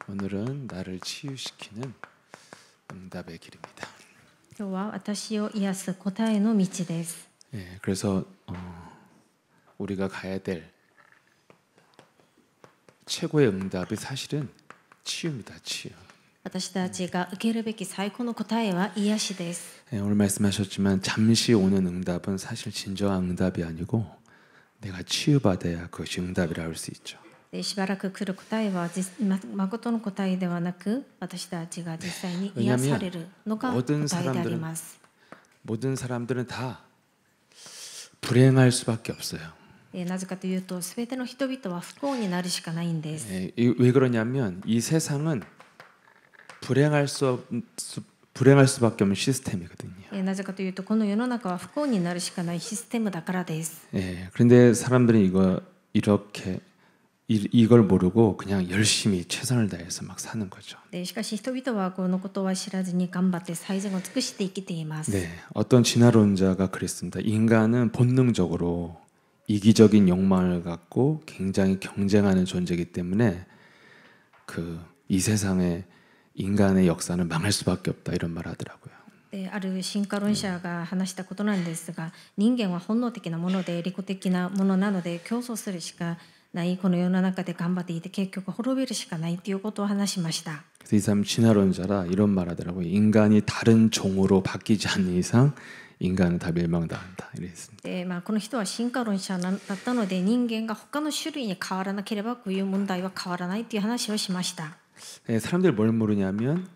오늘은 나를 치유시키는 응답의 길입니다. 今日は私を癒す答えの道です。 예, 그래서 우리가 가야 될 최고의 응답이 사실은 치유입니다. 치유. 私たちが受けるべき最高の答えは癒しです。 예, 오늘 말씀하셨지만 잠시 오는 응답은 사실 진정한 응답이 아니고 내가 치유받아야 그것이 응답이라 할 수 있죠. しばらく来る答えは誠の答えではなく、私たちが実際に癒されるのが答えであります。 모든 사람들은 다 불행할 수밖에 없어요. なぜかというと、すべての人々は不幸になるしかないんです。 왜 그러냐면 이 세상은 불행할 수밖에 없는 시스템이거든요. なぜかというと、この世の中は不幸になるしかないシステムだからです。 그런데 사람들은 이걸 모르고 그냥 열심히 최선을 다해서 막 사는 거죠. しかし人々はこのことは知らずに頑張って最善を尽くして生きています。 네, 어떤 진화론자가 그랬습니다. 인간은 본능적으로 이기적인 욕망을 갖고 굉장히 경쟁하는 존재이기 때문에 이 세상의 인간의 역사는 망할 수밖에 없다 이런 말 하더라고요. ある進化論者が話したことなんですが、人間は本能的なもので利己的なものなので競争するしかないこの世の中で頑張っていて結局滅びるしかないということを話しました。 그래서 이 사람 진화론자라 이런 말 하더라고요. 인간이 다른 종으로 바뀌지 않는 이상 인간은 다 멸망당한다 이랬습니다. この人は進化論者だったので、人間が他の種類に変わらなければこういう問題は変わらないという話をしました。 사람들이 뭘 모르냐면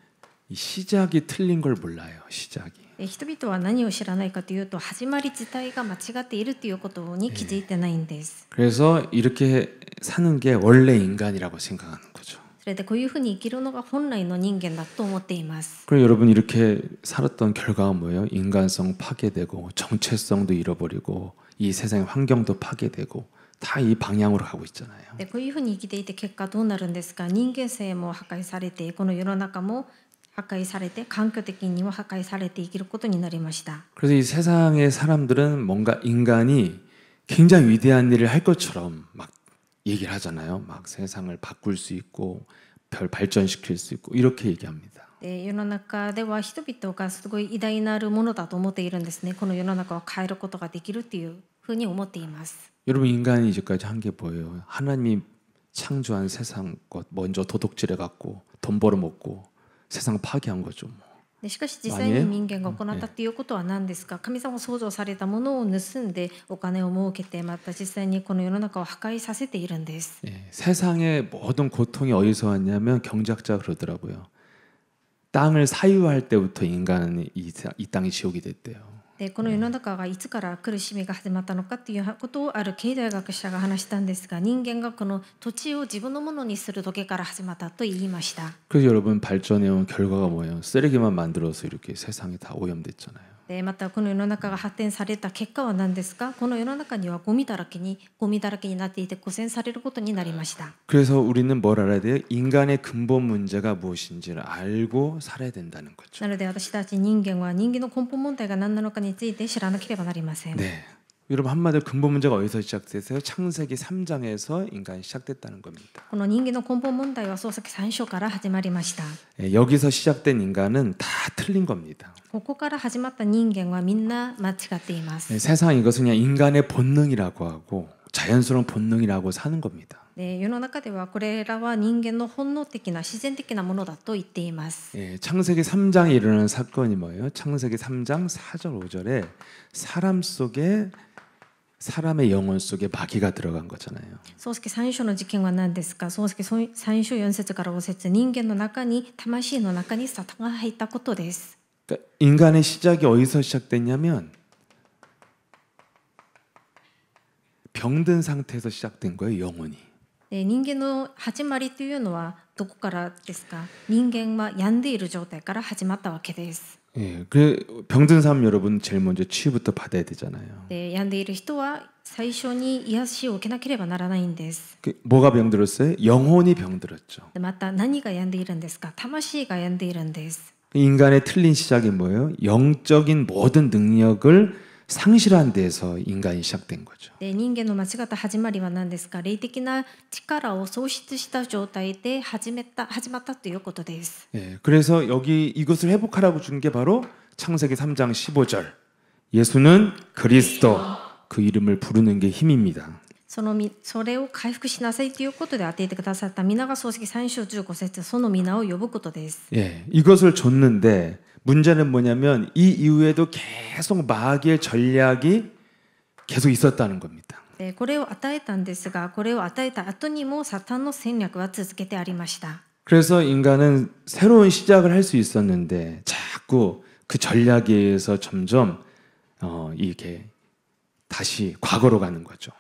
이 시작이 틀린 걸 몰라요. 시작이. 人々は何を知らないかというと、始まり自体が間違っているということに気づいてないんです。 그래서 이렇게 사는 게 원래 인간이라고 생각하는 거죠. それでこういうふうに生きるのが本来の人間だと思っています。 그럼 여러분 이렇게 살았던 결과가 뭐예요? 인간성 파괴되고 정체성도 잃어버리고 이 세상의 환경도 파괴되고 다 이 방향으로 가고 있잖아요. こういうふうに生きていて結果どうなるんですか。人間性も破壊されて、この世の中も破壊されて、環境的にも破壊されて生きることになりました。 그래서 이 세상의 사람들은 뭔가 인간이 굉장히 위대한 일을 할 것처럼 막 얘기를 하잖아요. 막 세상을 바꿀 수 있고 별 발전시킬 수 있고 이렇게 얘기합니다. 世の中では人々がすごい偉大なるものだと思っているんですね。この世の中を変えることができるっていうふうに思っています。 여러분 인간이 이제까지 한 게 뭐예요? 하나님이 창조한 세상 것 먼저 도둑질해 갖고 돈 벌어먹고 세상 파괴한 거죠. しかし実際に人間が行ったということは何ですか。神様が創造されたものを盗んでお金を儲けて、また実際にこの世の中を破壊させているんです。 세상의 모든 고통이 어디서 왔냐면 경작자가 그러더라고요. 땅을 사유할 때부터 인간은 이 땅이 지옥이 됐대요. この世の中がいつから苦しみが始まったのかということをある経済学者が話したんですが、人間がこの土地を自分のものにする時から始まったと言いました。 그래서 여러분 발전해온 결과가 뭐예요? 쓰레기만 만들어서 이렇게 세상이 다 오염됐잖아요. またこの世の中が発展された結果は何ですか。この世の中にはゴミだらけになっていて汚染されることになりました。 그래서 우리는 뭘 알아야 돼요? 인간의 근본 문제가 무엇인지를 알고 살아야 된다는 거죠. なので私たち人間は人間の根本問題が何なのかについて知らなければなりません。 네. 여러분 한마디로 근본 문제가 어디서 시작됐어요? 창세기 3장에서 인간이 시작됐다는 겁니다. この人間の根本問題は創世記3章から始まりました。 여기서 시작된 인간은 다 틀린 겁니다. ここから始まった人間はみんな間違っています。 세상 이것은 그냥 인간의 본능이라고 하고 자연스러운 본능이라고 사는 겁니다. 世の中ではこれらは人間の本能的な自然的なものだと言っています。 창세기 3장에 일어나는 사건이 뭐예요? 창세기 3장 4절 5절에 사람의 영혼 속에 마귀가 들어간 거잖아요. 創世記3章の事件は何ですか。創世記3章4節から5節、人間の中に魂の中にサタンが入ったことです。 그러니까 인간의 시작이 어디서 시작됐냐면 병든 상태에서 시작된 거예요. 영혼이. 人間の始まりというのはどこからですか。人間は病んでいる状態から始まったわけです。 그 병든 사람 여러분 제일 먼저 치유부터 받아야 되잖아요. 病んでいる人は最初に癒しを受けなければならないんです。 뭐가 병들었어요? 영혼이 병들었죠. また何が病んでいるんですか。魂が病んでいるんです。 인간의 틀린 시작이 뭐예요? 영적인 모든 능력을 상실한 데에서 인간이 시작된 거죠. で人間の間違った始まりは何ですか？霊的な力を喪失した状態で始まったということです。 예, 그래서 여기 이것을 회복하라고 준 게 바로 창세기 3장 15절. 예수는 그리스도 그 이름을 부르는 게 힘입니다. それを回復しなさいということで与えてくださった皆が漱石3章15節その皆を呼ぶことです。 예, 이것을 줬는데 문제는 뭐냐면 이 이후에도 계속 마귀의 전략이 계속 있었다는 겁니다. でこれを与えたんですが、これを与えた後にもサタンの戦略は続けてありました。 그래서 인간은 새로운 시작을 할 수 있었는데 자꾸 그 전략에 의해서 점점 이게 다시 과거로 가는 거죠.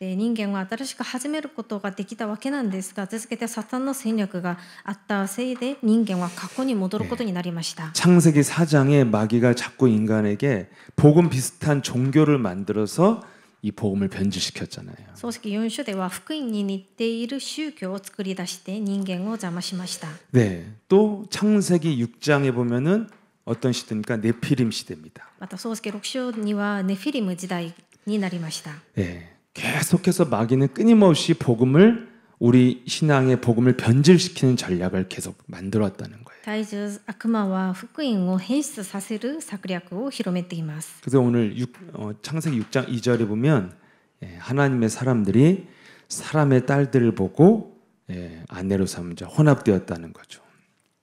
で人間は新しく始めることができたわけなんですが、続けてサタンの戦略があったせいで人間は過去に戻ることになりました。 창세기 4장에 마귀가 자꾸 인간에게 복음 비슷한 종교를 만들어서 이 복음을 변질시켰잖아요. 漱石4章では福音に似ている宗教を作り出して人間を邪魔しました。 네, 또 창세기 6장에 보면은 어떤 시대입니까? 네피림 시대입니다. また漱石6章にはネフィリム時代になりました。 네, 계속해서 마귀는 끊임없이 복음을 우리 신앙의 복음을 변질시키는 전략을 계속 만들어왔다는 거예요. 絶えず悪魔は福音を変質させる策略を広めています。 그래서 오늘 창세기 6장 2절에 보면 하나님의 사람들이 사람의 딸들을 보고 아내로 삼자 혼합되었다는 거죠.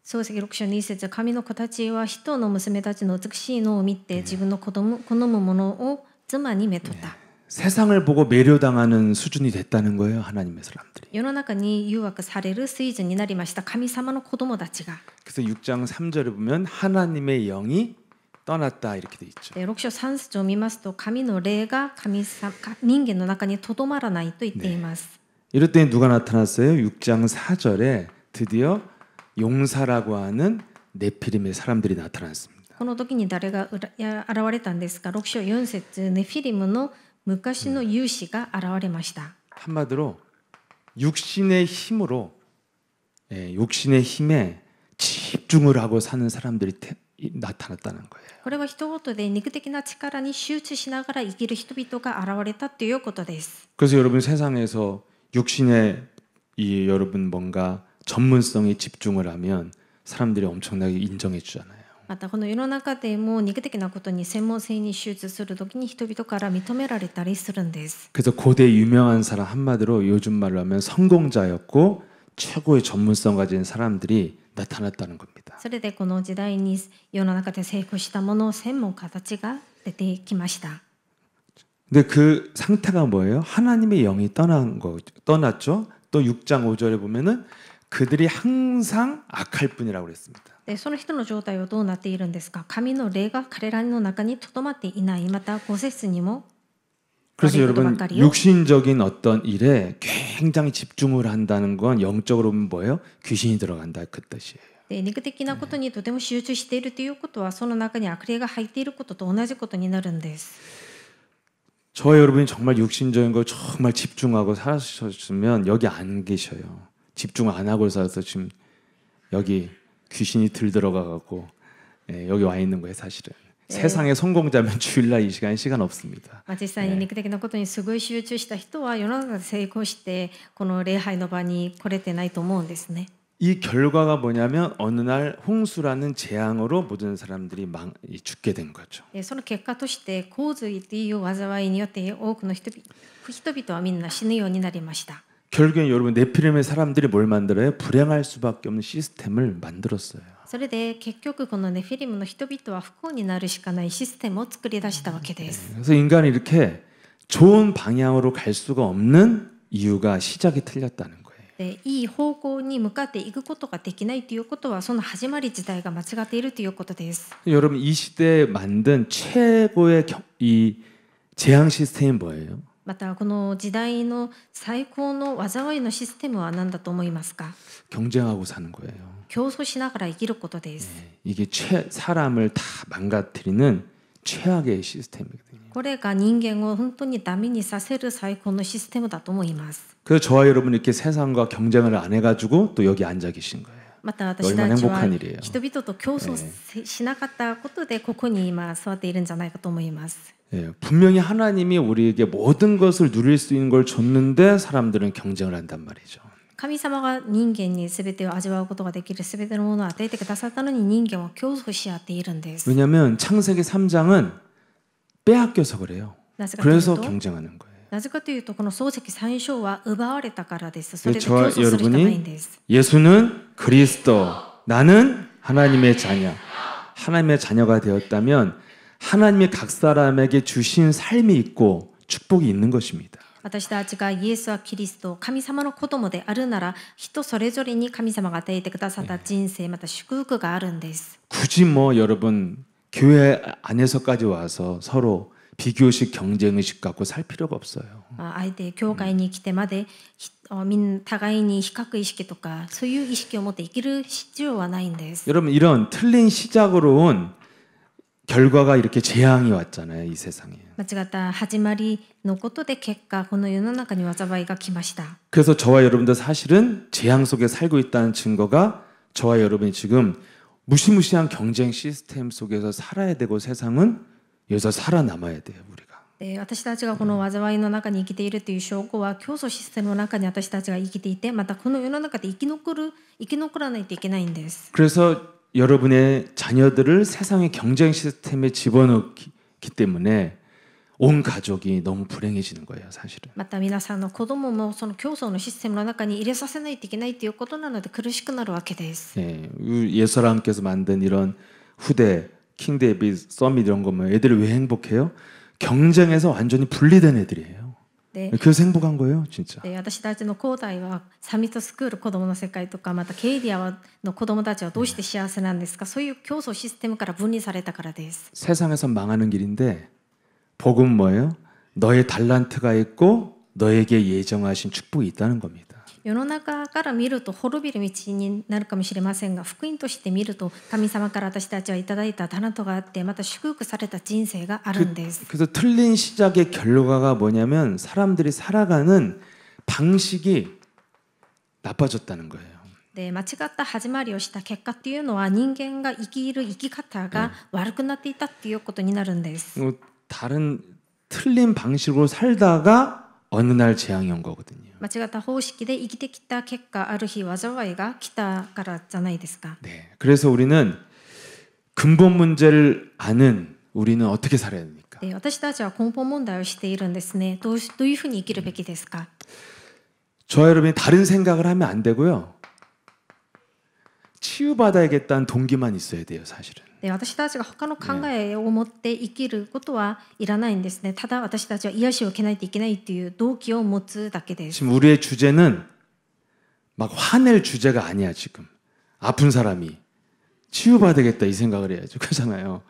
漱石6章2節神の子たちは人の娘たちの美しいのを見て自分の好むものを妻にめとった。 세상을 보고 매료당하는 수준이 됐다는 거예요. 하나님의 사람들이. 世の中に誘惑される水準になりました。神様の子供たちが。 그래서 6장 3절에 보면 하나님의 영이 떠났다 이렇게 돼 있죠. 6章3節を見ますと神の霊が人間の中にとどまらないと言っています。 이럴 때 누가 나타났어요? 6장 4절에 드디어 용사라고 하는 네피림의 사람들이 나타났습니다. この時に誰が現れたんですか？6章4節ネフィリムの昔の勇士が現れました。 한마디로 육신의 힘으로 육신의 힘에 집중을 하고 사는 사람들이 나타났다는 거예요. これは人ごとで肉的な力に集中しながら生きる人々が現れたということです。 그래서 여러분 세상에서 육신에 여러분 뭔가 전문성에 집중을 하면 사람들이 엄청나게 인정해 주잖아요. またこの世の中でも肉的なことに専門性に集中するときに人々から認められたりするんです。 그래서 고대 유명한 사람 한마디로 요즘 말로 하면 성공자였고 최고의 전문성 가진 사람들이 나타났다는 겁니다. それでこの時代に世の中で成功したもの専門家たちが出てきました。 근데 그 상태가 뭐예요? 하나님의 영이 떠났죠. 또 6장 5절에 보면은 그들이 항상 악할 뿐이라고 그랬습니다. でその人の状態はどうなっているんですか？神の霊が彼らの中にとどまっていない。また5節にも 그래서 여러분 육신적인 어떤 일에 굉장히 집중을 한다는 건 영적으로 보면 뭐예요? 귀신이 들어간다 그 뜻이에요. で肉的なことにとても集中しているということはその中に悪霊が入っていることと同じことになるんです。 저와 여러분이 정말 육신적인 거 정말 집중하고 살았으면 여기 안 계셔요. 집중 안 하고 살아서 지금 여기 귀신이 들어가고 여기 와 있는 거예요, 사실은. 세상의 성공자면 주일날 이 시간 없습니다. 実際に肉的なことにすごい集中した人は世の中で成功してこの礼拝の場に来れてないと思うんですね。 이 결과가 뭐냐면 어느 날 홍수라는 재앙으로 모든 사람들이 죽게 된 거죠. その結果として洪水という災いによって多くの人々はみんな死ぬようになりました。 결국엔 여러분 네피림의 사람들이 뭘 만들어요? 불행할 수밖에 없는 시스템을 만들었어요. それで結局このネフィリムの人々は不幸になるしかないシステムを作り出したわけです。 그래서 인간이 이렇게 좋은 방향으로 갈 수가 없는 이유가 시작이 틀렸다는 거예요. でいい方向に向かっていくことができないということはその始まり自体が間違っているということです。 여러분 이 시대에 만든 최고의 이 재앙 시스템이 뭐예요? またこの時代の最高の災いのシステムは何だと思いますか？ 경쟁하고 사는 거예요. 競争しながら生きることです。 이게 사람을 다 망가뜨리는 최악의 시스템이거든요. これが人間を本当にダメにさせる最高のシステムだと思います。 그래서 저와 여러분 이렇게 세상과 경쟁을 안 해가지고 또 여기 앉아 계신 거예요. また私 얼마나 たちは 행복한 일이에요. 人々と競争しなかったことでここに今座っているんじゃないかと思います。 예, 분명히 하나님이 우리에게 모든 것을 누릴 수 있는 걸 줬는데 사람들은 경쟁을 한단 말이죠. 神様が人間に全てを味わうことができる全てのものを与えてくださったのに人間は競争し合っているんです。 왜냐하면 창세기 3장은 빼앗겨서 그래요. なぜかという 그래서 と 경쟁하는 거예요. なぜかというとこの漱石3章は奪われたからです。それで競 저와 争するしかないんです。 예수는 그리스도, 나는 하나님의 자녀. 하나님의 자녀가 되었다면 하나님이 각 사람에게 주신 삶이 있고 축복이 있는 것입니다. 私たちがイエスはキリスト、神様の子供であるなら、人それぞれに神様が与えてくださった人生、また祝福があるんです。 굳이 뭐 여러분 교회 안에서까지 와서 서로 비교식 경쟁의식 갖고 살 필요가 없어요. あえて教会に来てまでみんな互いに比較意識とかそういう意識を持って生きる必要はないんです。 여러분 이런 틀린 시작으로 온 결과가 이렇게 재앙이 왔잖아요, 이 세상에. 間違った始まりのことで結果この世の中に災いが来ました。 그래서 저와 여러분도 사실은 재앙 속에 살고 있다는 증거가 저와 여러분이 지금 무시무시한 경쟁 시스템 속에서 살아야 되고 세상은 여기서 살아남아야 돼요, 우리가. で私たちがこの災いの中に生きているという証拠は競争システムの中に私たちが生きていて、またこの世の中で生き残らないといけないんです。 그래서 여러분의 자녀들을 세상의 경쟁 시스템에 집어넣기 때문에 온 가족이 너무 불행해지는 거예요, 사실은. また皆さんの子供もその競争のシステムの中に入れさせないといけないということなので苦しくなるわけです。 예, 예서람께서 만든 이런 후대 킹 데이비드 서밋 이런 거면 애들이 왜 행복해요? 경쟁에서 완전히 분리된 애들이에요. で 그래서 행복한 거예요, 진짜. 私たちの後代はサミットスクール子どもの世界とかまたケイディアの子どもたちはどうして幸せなんですか？そういう競争システムから分離されたからです。 세상에서 망하는 길인데 복음은 뭐예요? 너의 달란트가 있고 너에게 예정하신 축복이 있다는 겁니다. 世の中から見ると滅びる道になるかもしれませんが、福音として見ると神様から私たちはいただいたタラントがあって、また祝福された人生があるんです。 그래서 틀린 시작의 결과가 뭐냐면 사람들이 살아가는 방식이 나빠졌다는 거예요. で間違った始まりをした結果っていうのは人間が生きる生き方が悪くなっていたっていうことになるんです。 다른 틀린 방식으로 살다가 어느 날 재앙이 온 거거든요. 間違った方式で生きてきた結果、ある日災いが来たからじゃないですか。 네, 그래서 우리는 근본 문제를 아는 우리는 어떻게 살아야 됩니까? で私たちは根本問題をしているんですね。どういうふうに生きるべきですか？ 저와 여러분이 다른 생각을 하면 안 되고요. 치유받아야겠다는 동기만 있어야 돼요, 사실은. で私たちが他の考えを持って生きることはいらないんですね。ただ私たちは癒しを受けないといけないという動機を持つだけです。 지금 우리의 주제는 막 화낼 주제가 아니야, 지금. 아픈 사람이 치유받아야겠다 이 생각을 해야죠. 그렇잖아요.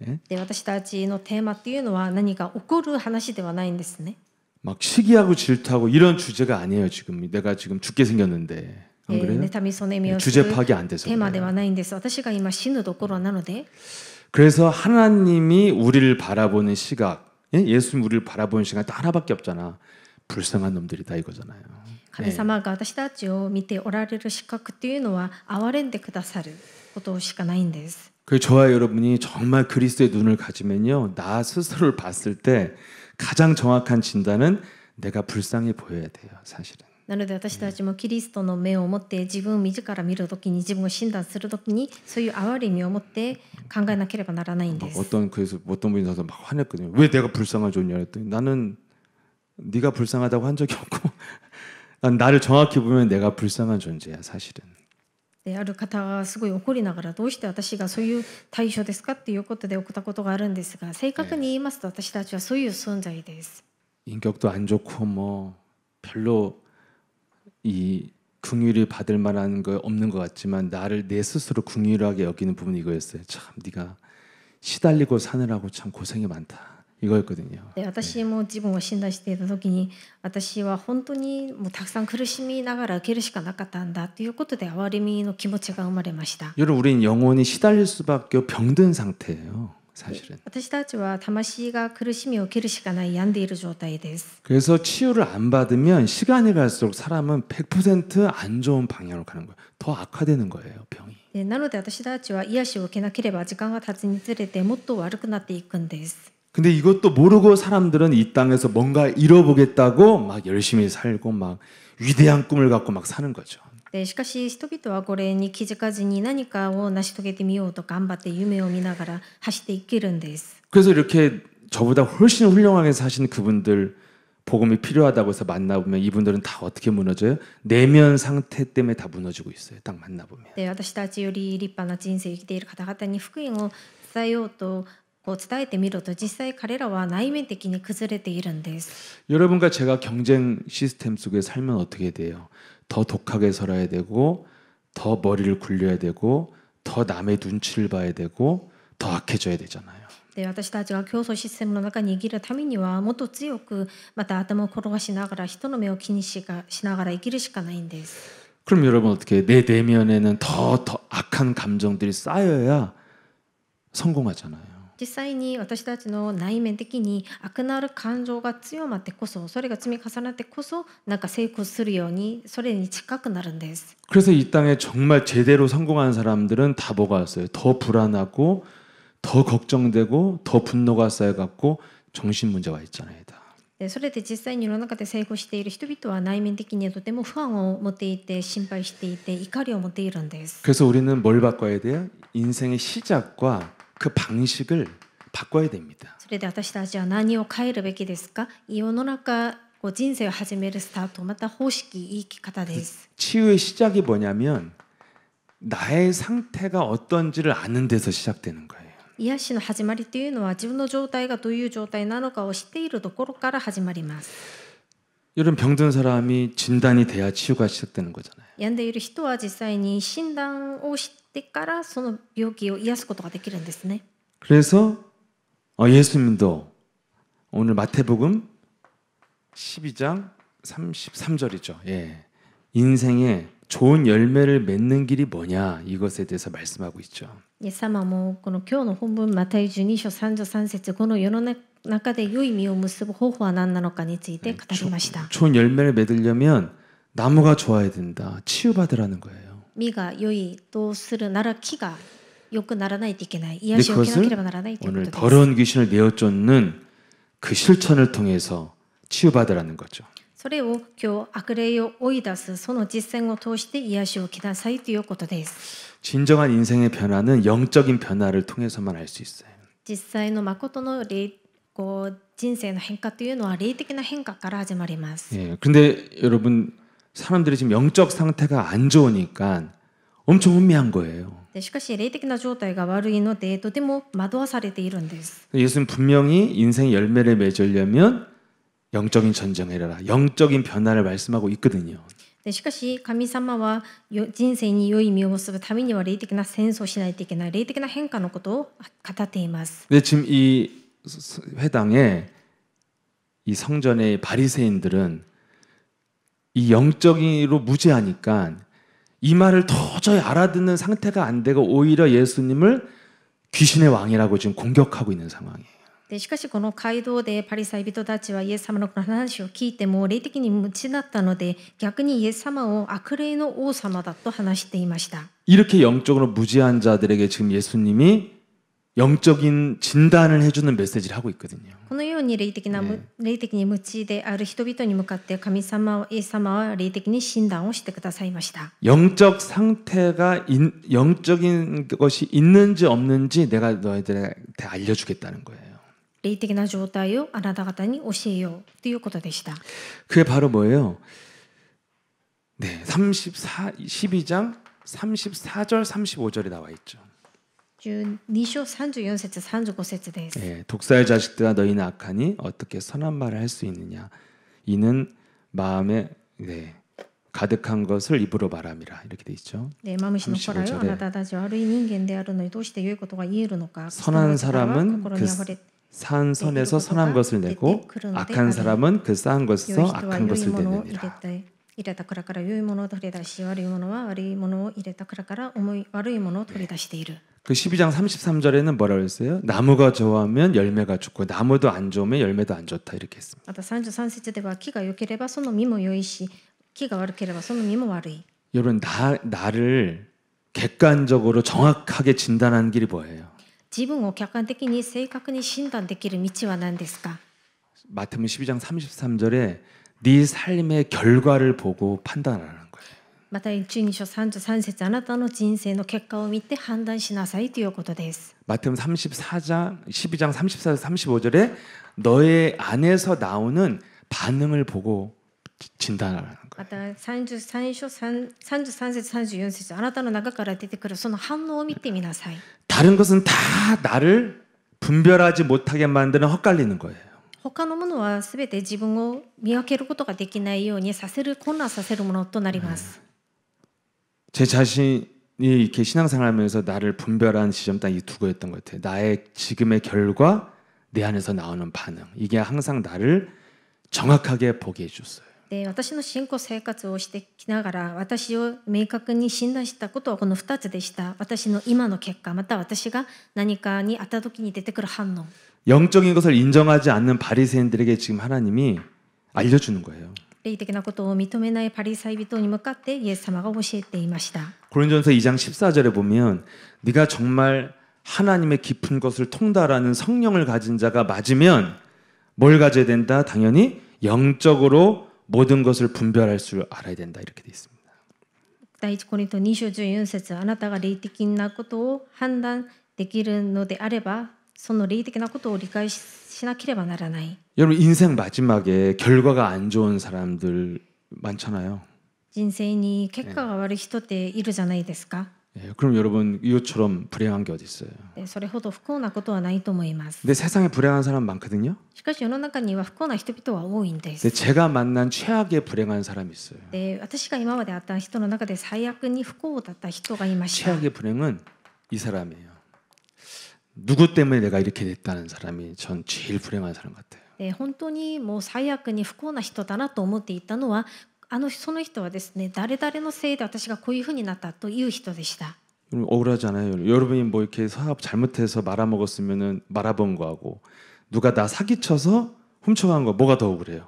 예? で私たちのテーマっていうのは何か起こる話ではないんですね。 막 시기하고 질투하고 이런 주제가 아니에요, 지금. 내가 지금 죽게 생겼는데. 안 그래요? 妬みそねみをす 주제 る 파악이 안 돼서 テーマでは 그래요. ないんです。私が今死ぬところなので。 그래서 하나님이 우리를 바라보는 시각, 예? 예수님 우리를 바라보는 시각 딱 하나밖에 없잖아. 불쌍한 놈들이다 이거잖아요. 神様が私たちを見ておられる資格っていうのは憐れんでくださることしかないんです。 그 저와 여러분이 정말 그리스도의 눈을 가지면요, 나 스스로를 봤을 때 가장 정확한 진단은 내가 불쌍해 보여야 돼요, 사실은. なので私たちもキリストの目を持って自分を自ら見るときに自分を診断するときにそういう憐れみを持って考えなければならないんです。 그래서 어떤 분이 나서 막 화냈거든요. 왜 내가 불쌍한 존재냐 했더니 나는 네가 불쌍하다고 한 적이 없고 난 나를 정확히 보면 내가 불쌍한 존재야, 사실은. である方がすごい怒りながらどうして私がそういう対象ですかっていうことで送ったことがあるんですが、正確に言いますと私たちはそういう存在です。 인격도 안 좋고 뭐 별로 이 긍휼이 받을 만한 거 없는 것 같지만 나를 내 스스로 긍휼하게 여기는 부분이 이거였어요. 참 네가 시달리고 사느라고 참 고생이 많다. 이거였거든요. で私も自分を診断していた時に私は本当にもうたくさん苦しみながら受けるしかなかったんだということで憐れみの気持ちが生まれました。 여러분 우리는 영혼이 시달릴 수밖에 병든 상태예요. 사실은. 私たちは魂が苦しみを受けるしかない病んでいる状態です。 그래서 치유를 안 받으면 시간이 갈수록 사람은 100%안 좋은 방향으로 가는 거예요. 더 악화되는 거예요, 병이. でなので私たちは癒しを受けなければ時間が経つにつれてもっと悪くなっていくんです。 근데 이것도 모르고 사람들은 이 땅에서 뭔가 이뤄보겠다고 막 열심히 살고 막 위대한 꿈을 갖고 막 사는 거죠. でしかし人々はこれに気づかずに何かを成し遂げてみようと頑張って夢を見ながら走っていけるんです。 그래서 이렇게 저보다 훨씬 훌륭하게 사신 그분들 복음이 필요하다고 해서 만나보면 이분들은 다 어떻게 무너져요? 내면 상태 때문에 다 무너지고 있어요. 딱 만나보면. で私たちより立派な人生を生きている方々に福音を伝えようとこう伝えてみると実際彼らは内面的に崩れているんです。 여러분과 제가 경쟁 시스템 속에 살면 어떻게 돼요? 더 독하게 살아야 되고 더 머리를 굴려야 되고 더 남의 눈치를 봐야 되고 더 악해져야 되잖아요. で私たちが競争システムの中に生きるためにはもっと強くまた頭を転がしながら人の目を気にしながら生きるしかないんです。 그럼 여러분 어떻게 해요? 내 내면에는 더 악한 감정들이 쌓여야 성공하잖아요. 実際に私たちの内面的に悪なる感情が強まってこそそれが積み重なってこそなんか成功するようにそれに近くなるんです。 그래서 이 땅에 정말 제대로 성공한 사람들은 다 뭐가 왔어요? 더 불안하고 더 걱정되고 더 분노가 쌓여갖고 정신 문제가 있잖아요. 다. でそれで実際に世の中で成功している人々は内面的にとても不安を持っていて心配していて怒りを持っているんです。 그래서 우리는 뭘 바꿔야 돼요? 인생의 시작과 그 방식을 바꿔야 됩니다. それで私たちは何を変えるべきですか？世の中人生を始めるスタートまた方式生き方です。 치유의 시작이 뭐냐면 나의 상태가 어떤지를 아는 데서 시작되는 거예요. 癒しの始まりというのは自分の状態がどういう状態なのかを知っているところから始まります。 이런 병든 사람이 진단이 돼야 치유가 시작되는 거잖아요. 病んでいる人は実際に診断をしてからその病気を癒すことができるんですね。 그래서 예수님도 오늘 마태복음 12장 33절이죠. 예. 인생에 좋은 열매를 맺는 길이 뭐냐 이것에 대해서 말씀하고 있죠. イエス様もこの今日の本文マタイ12章33節この世の中で良い実を結ぶ方法は何なのかについて語りました。 좋은 열매를 맺으려면 나무가 좋아야 된다. 치유받으라는 거예요. 実が良いとするなら木が良くならないといけない。癒しを受けなければならないというこ 오늘 とです。 더러운 귀신을 내어쫓는 그 실천을 통해서 치유받으라는 거죠. それを今日悪霊を追い出すその実践を通して癒しを受けなさいということです。 진정한 인생의 변화는 영적인 변화를 통해서만 알 수 있어요. 実際の誠の人生の変化というのは霊的な変化から始まります。 예, 근데 여러분 사람들이 지금 영적 상태가 안 좋으니까 엄청 혼미한 거예요. でしかし霊的な状態が悪いのでとても惑わされているんです。 예수는 분명히 인생 열매를 맺으려면 영적인 전쟁을 해라. 영적인 변화를 말씀하고 있거든요. でしかし神様は人生に良い実を結ぶためには霊的な戦争をしないといけない霊的な変化のことを語っています。 근데 지금 이 회당에 이 성전의 바리새인들은 이 영적으로 무지하니까 이 말을 도저히 알아듣는 상태가 안 되고 오히려 예수님을 귀신의 왕이라고 지금 공격하고 있는 상황이에요. でしかしこの街道でパリサイ人たちはイエス様のこの話を聞いても霊的に無知だったので逆にイエス様を悪霊の王様だと話していました。 이렇게 영적으로 무지한 자들에게 지금 예수님이 영적인 진단을 해주는 메시지를 하고 있거든요. このように霊的に無知である人々に向かって神様イエス様は霊的に診断をしてくださいました。 영적 상태가 영적인 것이 있는지 없는지 내가 너희들한테 알려주겠다는 거예요. 霊的な状態をあなた方に教えようということでした。 그게 바로 뭐예요? 네, 12장 34절 35절에 나와 있죠. 12章34節35節です。 네, 독사의 자식들아 너희는 악하니 어떻게 선한 말을 할 수 있느냐? 이는 마음에 가득한 것을 입으로 말함이라 이렇게 돼 있죠. でマムシの子らよあなたたちは悪い人間であるのにどうして良いことが言えるのか。 선한 사람은 그 산 선에서 선한 것을 내고 악한 사람은 그 쌓은 것에서 악한 것을 내느니라. 入れた蔵から良いものを取り出し悪いものは悪いものを入れた蔵から悪いものを取り出している。그 12장 33절에는 뭐라고 했어요? 나무가 좋아하면 열매가 좋고 나무도 안 좋으면 열매도 안 좋다 이렇게 했습니다. また33節では木が良ければその実も良いし木が悪ければその実も悪い。 여러분 나를 객관적으로 정확하게 진단하는 길이 뭐예요? 自分を客観的に正確に診断できる道は何ですか？ 마태복음 12장 33절에 네 삶의 결과를 보고 판단하는 거예요. また12章33節あなたの人生の結果を見て判断しなさいということです。 마태복음 34장 12장 34절 35절에 너의 안에서 나오는 반응을 보고 진단하는 거예요. また33章33節34節あなたの中から出てくるその反応を見てみなさい。 다른 것은 다 나를 분별하지 못하게 만드는 헛갈리는 거예요. 他のものはすべて自分を見分けることができないようにさせる混乱させるものとなります。 제 자신이 이렇게 신앙생활하면서 나를 분별한 지점 딱 이 두 개였던 것 같아요. 나의 지금의 결과, 내 안에서 나오는 반응. 이게 항상 나를 정확하게 보게 해줬어요. で私の信仰生活をしてきながら私を明確に診断したことはこの2つでした。私の今の結果また私が何かにあった時に出てくる反応。 영적인 것을 인정하지 않는 바리새인들에게 지금 하나님이 알려주는 거예요. 霊的なことを認めないパリサイ人に向かってイエス様が教えていました。 고린도전서 2장 14절에 보면 네가 정말 하나님의 깊은 것을 통달하는 성령을 가진 자가 맞으면 뭘 가져야 된다? 당연히 영적으로 모든 것을 분별할 줄 알아야 된다 이렇게 돼 있습니다. 第一コリント2章14節あなたが霊的なことを判断できるのであればその霊的なことを理解しなければならない。 여러분 인생 마지막에 결과가 안 좋은 사람들 많잖아요. 人生に結果が悪い人っているじゃないですか。 예, 그럼 여러분 이것처럼 불행한 게 어디 있어요? でそれほど不幸なことはないと思います。 근데 세상에 불행한 사람 많거든요. しかし世の中には不幸な人々は多いんで 근데 す。 제가 만난 최악의 불행한 사람이 있어요. で私が今まで会った人の中で最悪に不幸だった人がいました。 최악의 불행은 이 사람이에요. 누구 때문에 내가 이렇게 됐다는 사람이 전 제일 불행한 사람 같아요. で本当にもう最悪に不幸な人だなと思っていたのはその人はですね誰々のせいで私がこういうふうになったという人でした。 억울하잖아요. 여러분이 뭐 이렇게 사업 잘못해서 말아먹었으면은 말아본 거하고 누가 나 사기쳐서 훔쳐간 거 뭐가 더 억울해요?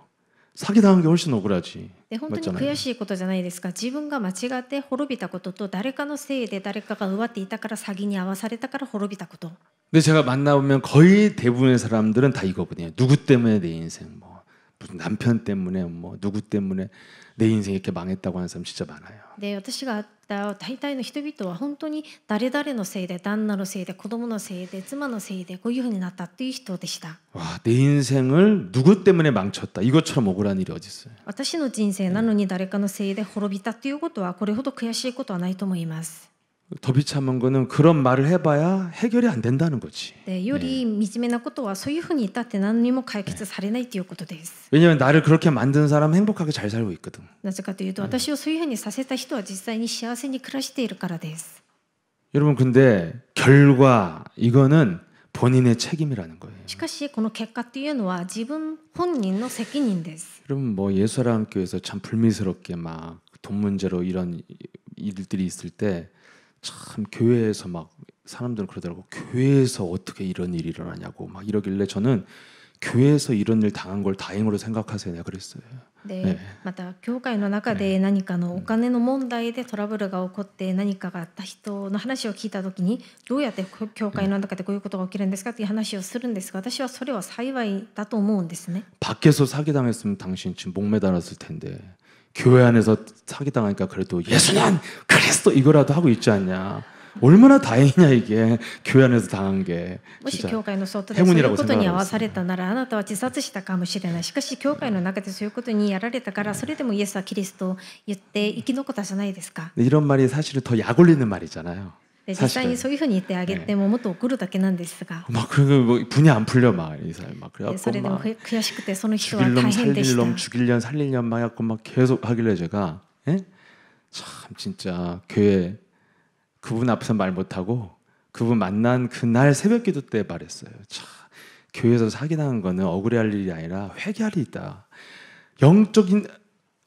사기당한 게 훨씬 억울하지. で本当に悔しいことじゃないですか。自分が間違って滅びたことと誰かのせいで誰かが奪っていたから詐欺に遭わされたから滅びたこと。 근데 제가 만나보면 거의 대부분의 사람들은 다 이거거든요. 누구 때문에 내 인생 뭐 무슨 남편 때문에 뭐 누구 때문에 내 인생이 이렇게 망했다고 하는 사람 진짜 많아요. で私が会った大体の人々は本当に誰々のせいで旦那のせいで子供のせいで妻のせいでこういうふうになったっていう人でした。 와, 내 인생을 누구 때문에 망쳤다. 이것처럼 억울한 일이 어디 있어요? 私の人生なのに誰かのせいで滅びたっていうことはこれほど悔しいことはないと思います。 더 비참한 거는 그런 말을 해봐야 해결이 안 된다는 거지. でより惨めなことはそういうふうに言ったって何にも解決されないということです。 왜냐하면 나를 그렇게 만든 사람 행복하게 잘 살고 있거든. なぜかというと私をそういうふうにさせた人は実際に幸せに暮らしているからです。 여러분 근데 결과 이거는 본인의 책임이라는 거예요. しかしこの結果っていうのは自分本人の責任です。 여러분 뭐 예수라는 교회에서 참 불미스럽게 막 돈 문제로 이런 일들이 있을 때 참 교회에서 막 사람들은 그러더라고. 교회에서 어떻게 이런 일이 일어나냐고 막 이러길래 저는 교회에서 이런 일 당한 걸 다행으로 생각하세요. 내가 그랬어요. でまた教会の中で何かのお金の問題でトラブルが起こって何かがあった人の話を聞いた時にどうやって教会の中でこういうことが起きるんですかっていう話をするんですが私はそれは幸いだと思うんですね。 밖에서 사기당했으면 당신 지금 목매달았을 텐데 교회 안에서 사기당하니까 그래도 예수는 그리스도 이거라도 하고 있지 않냐. 얼마나 다행이냐 이게 교회 안에서 당한 게. もし教会の外でそういうことに合わされたならあなたは自殺したかもしれない。しかし教会の中でそういうことにやられたからそれでもイエスはキリストを言って生き残ったじゃないですか。 이런 말이 사실은 더 약 올리는 말이잖아요. で実際にそういうふうに言ってあげてももっと怒るだけなんですが 막 그리고 뭐 분이 안 풀려 막 이 사람 막 でそ 그래갖고 れでも 막 悔しくてその人は 죽일 놈 大変で 살릴 した。 놈 죽일 년 살릴 년 막 해갖고 막 계속 하길래 제가 예? 참 진짜 교회 그분 앞에서 말 못하고 그분 만난 그날 새벽기도 때 말했어요. 참 교회에서 사기당한 거는 억울해할 일이 아니라 회개할 일이다. 영적인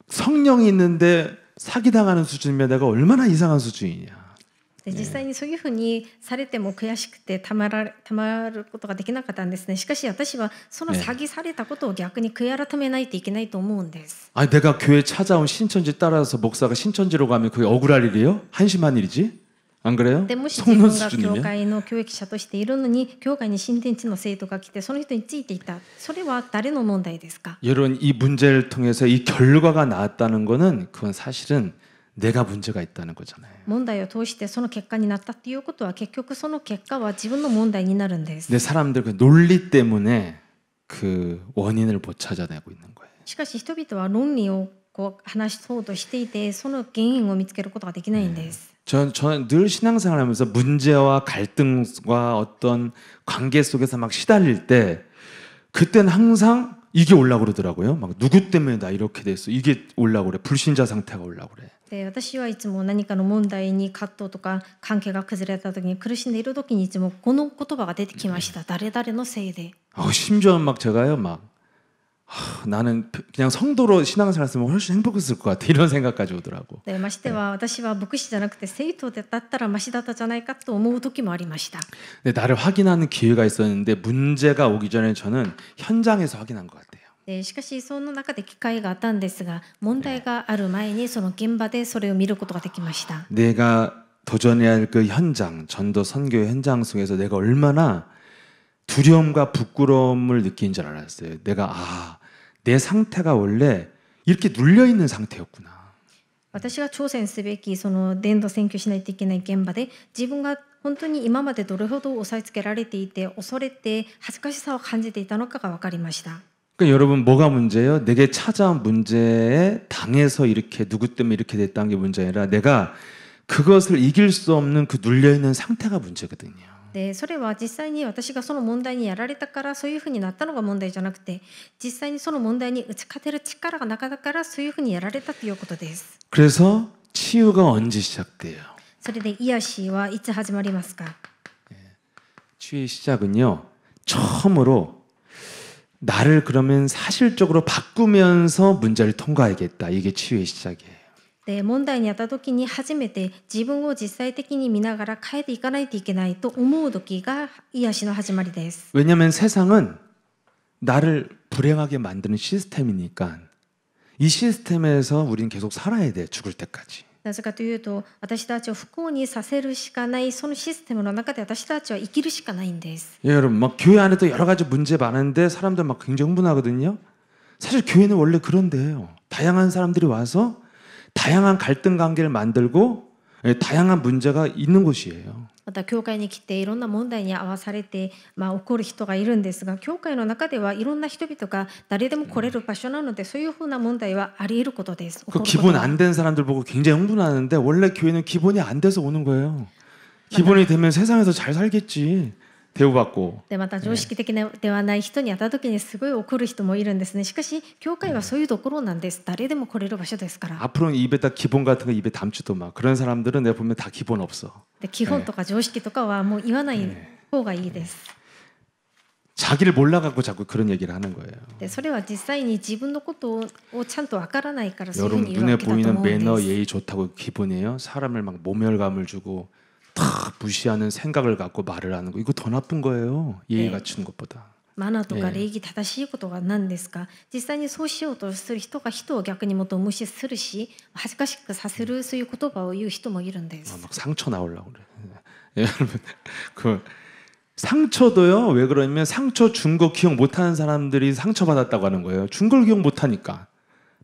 성령이 있는데 사기당하는 수준이면 내가 얼마나 이상한 수준이냐. で実際にそういうふうにされても悔しくてたまることができなかったんですね。しかし私はその詐欺されたことを逆に悔い改めないといけないと思うんです。 아니 내가 교회 찾아온 신천지 따라서 목사가 신천지로 가면 그게 억울할 일이에요? 한심한 일이지? 안 그래요? でもし自 성론 分が教 수준이면? 会の教育者としているのに教会に新天地の生徒が来てその人についていた、それは誰の問題ですか？ 여러분 이 문제를 통해서 이 결과가 나왔다는 거는 그건 사실은 내가 문제가 있다는 거잖아요. 問題を通してその結果になったっていうことは結局その結果は自分の問題になるんです。 근데 사람들 그 논리 때문에 그 원인을 못 찾아내고 있는 거예요. しかし人々は論理をこう話そうとしていてその原因を見つけることができないんです。 저는 늘 신앙생활하면서 문제와 갈등과 어떤 관계 속에서 막 시달릴 때 그때는 항상 이게 오려고 그러더라고요. 막 누구 때문에 나 이렇게 됐어. 이게 오려고 그래. 불신자 상태가 오려고 그래. で私はいつも何かの問題に葛藤とか関係が崩れた時に苦しんでいる時にいつもこの言葉が出てきました。誰々のせいで。 심지어 막 제가요 막 나는 그냥 성도로 신앙생활 했으면 훨씬 행복했을 것 같아 이런 생각까지 오더라고. でましては私は牧師じゃなくて生徒だったらマシだったじゃないかと思う時もありました。 근데 나를 확인하는 기회가 있었는데 문제가 오기 전에 저는 현장에서 확인한 것 같아요. でしかしその中で機会があったんですが問題がある前にその現場でそれを見ることができました。 내가 도전해야 할 그 현장, 전도 선교의 현장 속에서 내가 얼마나 두려움과 부끄러움을 느낀 줄 알았어요. 내가 내 상태가 원래 이렇게 눌려 있는 상태였구나. 私が挑戦すべきその伝道選挙しないといけない現場で自分が本当に今までどれほど押さえつけられていて恐れて恥ずかしさを感じていたのかが分かりました。 그러니까 여러분 뭐가 문제예요? 내게 찾아온 문제에 당해서 이렇게 누구 때문에 이렇게 됐다는 게 문제 아니라 내가 그것을 이길 수 없는 그 눌려 있는 상태가 문제거든요. でそれは実際に私がその問題にやられたからそういうふうになったのが問題じゃなくて実際にその問題に打ち勝てる力がなかったからそういうふうにやられたということです。 그래서 치유가 언제 시작돼요? それで癒しはいつ始まりますか？ 치유의 시작은요. 처음으로 나를 그러면 사실적으로 바꾸면서 문제를 통과하겠다. 이게 치유의 시작이에요. で問題にあった時に初めて自分を実際的に見ながら変えていかないといけないと思う時が癒しの始まりです。 왜냐하면 세상은 나를 불행하게 만드는 시스템이니까 이 시스템에서 우리는 계속 살아야 돼. 죽을 때까지. なぜかというと私たちを不幸にさせるしかないそのシステムの中で私たちは生きるしかないんです。 예, 여러분 막 교회 안에도 여러 가지 문제 많은데 사람들 막 굉장히 흥분하거든요. 사실 교회는 원래 그런 데예요. 다양한 사람들이 와서 다양한 갈등 관계를 만들고 다양한 문제가 있는 곳이에요. また教会に来ていろんな問題に合わされて、起こる人がいるんですが教会の中ではいろんな人々が誰でも来れる場所なのでそういうふうな問題はあり得ることです。 그 기본 안 된 사람들 보고 굉장히 흥분하는데 원래 교회는 기본이 안 돼서 오는 거예요. 기본이 되면 세상에서 잘 살겠지. 대우받고. でまた常識的ではない人に会った時にすごい怒る人もいるんですね。しかし教会はそういうところなんです。誰でも来れる場所ですから。 앞으로는 입에다 기본 같은 거 입에 담지도 마. 그런 사람들은 내가 보면 다 기본 없어. で基本とか常識とかはもう言わない方がいいです。 자기를 몰라갖고 자꾸 그런 얘기를 하는 거예요. でそれは実際に自分のことをちゃんとわからないからそういうふう 여러분 に言う 눈에 わけだと 보이는 思うんで 매너 す。 예의 좋다고 기본이에요. 사람을 막 모멸감을 주고 다 무시하는 생각을 갖고 말을 하는 거 이거 더 나쁜 거예요. 예의 갖추는 것보다. マナーとか礼儀正しいことが何ですか？実際にそうしようとする人が人を逆にもっと無視するし恥ずかしくさせるそういう言葉を言う人もいるんです。 막 상처 나오려고 그래. 여러분 그 상처도요. 왜 그러냐면 상처 준 거 기억 못하는 사람들이 상처 받았다고 하는 거예요. 준 걸 기억 못하니까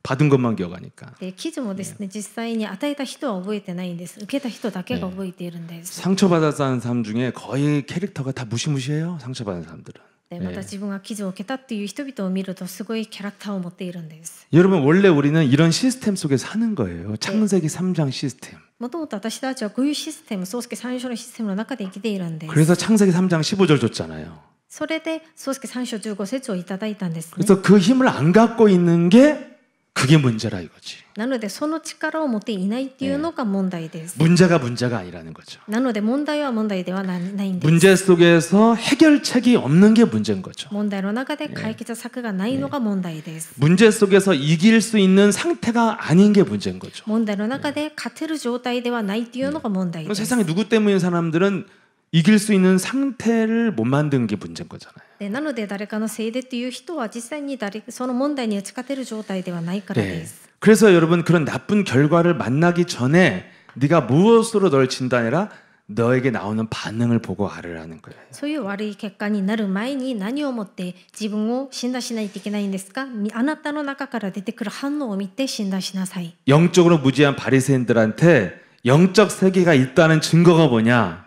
받은 것만 기억하니까. で記事もですね実際に与えた人は覚えてないんです。受けた人だけが覚えているんです。 상처 받았다는 사람 중에 거의 캐릭터가 다 무시무시해요. 상처 받은 사람들은. でまた自分が記事を受けたっていう人々を見るとすごいキャラクターを持っているんです。 여러분 원래 우리는 이런 시스템 속에 사는 거예요. 창세기 3장 시스템. もともと私たちはこういうシステム、創世3章のシステムの中で生きているんです。 그래서 창세기 3장 15절 줬잖아요. それで創世3章15節をいただいたんですね。 그래서 그 힘을 안 갖고 있는 게 그게 문제라 이거지. なのでその力を持っていないっていうのが問題です。 문제가 문제가 아니라는 거죠. なので問題は問題ではないんです。 문제 속에서 해결책이 없는 게 문제인 거죠. 問題の中で解決策がないのが問題です。 문제 속에서 이길 수 있는 상태가 아닌 게 문제인 거죠. 問題の中で勝てる状態ではないっていうのが問題です。 세상에 누구 때문인 사람들은 이길 수 있는 상태를 못 만드는 게 문제인 거잖아요. でなので誰かのせいでっていう人は実際にその問題に打ち勝てる状態ではないからです。 그래서 여러분 그런 나쁜 결과를 만나기 전에 네가 무엇으로 널 진단해라? 너에게 나오는 반응을 보고 알으라는 거예요. そういう悪い結果になる前に何をもって自分を診断しないといけないんですか？あなたの中から出てくる反応を見て診断しなさい。 영적으로 무지한 바리새인들한테 영적 세계가 있다는 증거가 뭐냐?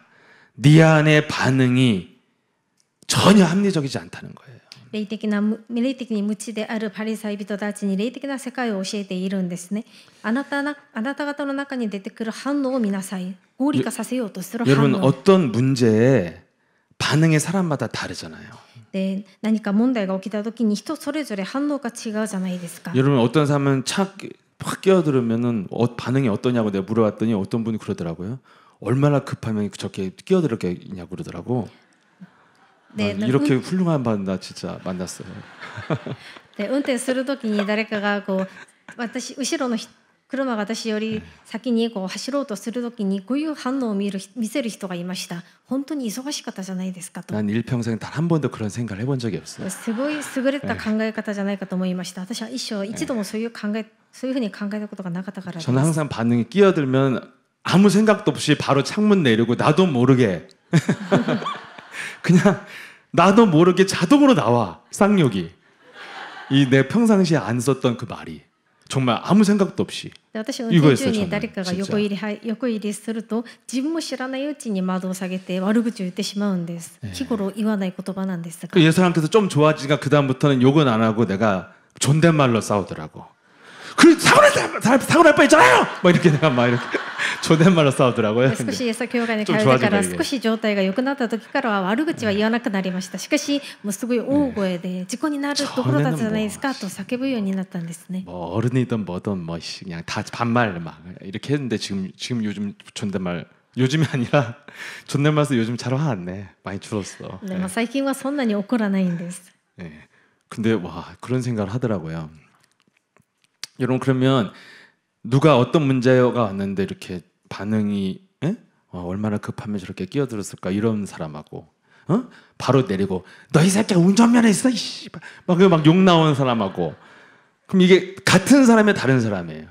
네 안의 반응이 전혀 합리적이지 않다는 거예요. 霊的に無知であるパリサイ人たちに霊的な世界を教えているんですね。あなた方の中に出てくる反応を見なさい。合理化させようとする反 여러분 応。 어떤 문제에 반응이 사람마다 다르잖아요. で何か問題が起きた時に人それぞれ反応が違うじゃないですか。 여러분 어떤 사람은 확 끼어들으면은 반응이 어떠냐고 내가 물어봤더니 어떤 분이 그러더라고요. 얼마나 급하면 저렇게 끼어들었겠냐고 그러더라고. 네, 이렇게 훌륭한 분 나 진짜 만났어요. で運転する時に誰かがこう後ろの車が私より先にこう走ろうとする時にこういう反応を見せる人がいました。本当に忙しかったじゃないですかと。 난 일평생 단 한 번도 그런 생각을 해본 적이 없어요. すごい優れた考え方じゃないかと思いました。私は一度もそういうふうに考えたことがなかったからです。 저는 항상 반응이 끼어들면 아무 생각도 없이 바로 창문 내리고 나도 모르게 그냥 나도 모르게 자동으로 나와 쌍욕이. 이 내 평상시에 안 썼던 그 말이 정말 아무 생각도 없이 で私運転中に誰かが横入りすると自分も知らないうちに窓を下げて悪口を言ってしまうんです。日頃言わない言葉なんですが。 예사람께서 좀 좋아지니까 그 다음부터는 욕은 안 하고 내가 존댓말로 싸우더라고. 그 사고 날 뻔했잖아요. 막 이렇게 내가 막 이렇게 존댓말로 싸우더라고요. 少し餌教会に通ってから少し状態が良くなった時からは悪口は言わなくなりました。しかしもうすごい大声で事故になるところだったじゃないですかと叫ぶようになったんですね。 뭐 어른이든 뭐든 뭐 그냥 다 반말 막 이렇게 했는데 지금 요즘 존댓말 요즘이 아니라 존댓말에서 요즘 잘 화 안 내. 많이 줄었어. でも最近はそんなに怒らないんです。 네. 근데 와 그런 생각을 하더라고요. 여러분 그러면 누가 어떤 문제가 왔는데 이렇게 반응이 얼마나 급하면 저렇게 끼어들었을까 이런 사람하고 바로 내리고 너 이 새끼야 운전면허 있어 막 욕 나오는 사람하고 그럼 이게 같은 사람이 다른 사람이에요.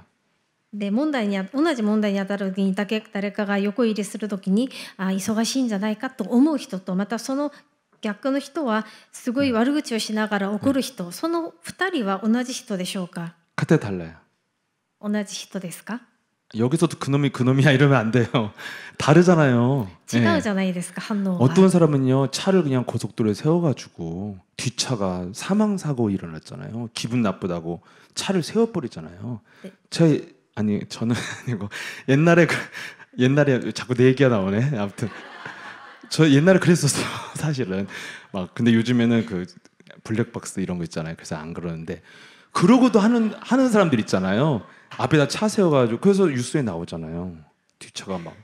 で同じ問題に当たる時に誰かが横入りする時に忙しいんじゃないかと思う人とまたその逆の人はすごい悪口をしながら怒る人、その2人は同じ人でしょうか？ 같아 달라요. 同じ人ですか？ 여기서도 그놈이야 이러면 안 돼요. 다르잖아요. 違うじゃないですか、反応は。 어떤 사람은요 차를 그냥 고속도로에 세워가지고 뒷차가 사망 사고 일어났잖아요. 기분 나쁘다고 차를 세워버리잖아요. 네. 저는 아니고 옛날에 자꾸 내 얘기가 나오네. 아무튼 저 옛날에 그랬었어요. 사실은 막 근데 요즘에는 그 블랙박스 이런 거 있잖아요. 그래서 안 그러는데. 그러고도 하는 사람들 있잖아요. 앞에다 차 세워가지고 그래서 뉴스에 나오잖아요. 뒷차가 막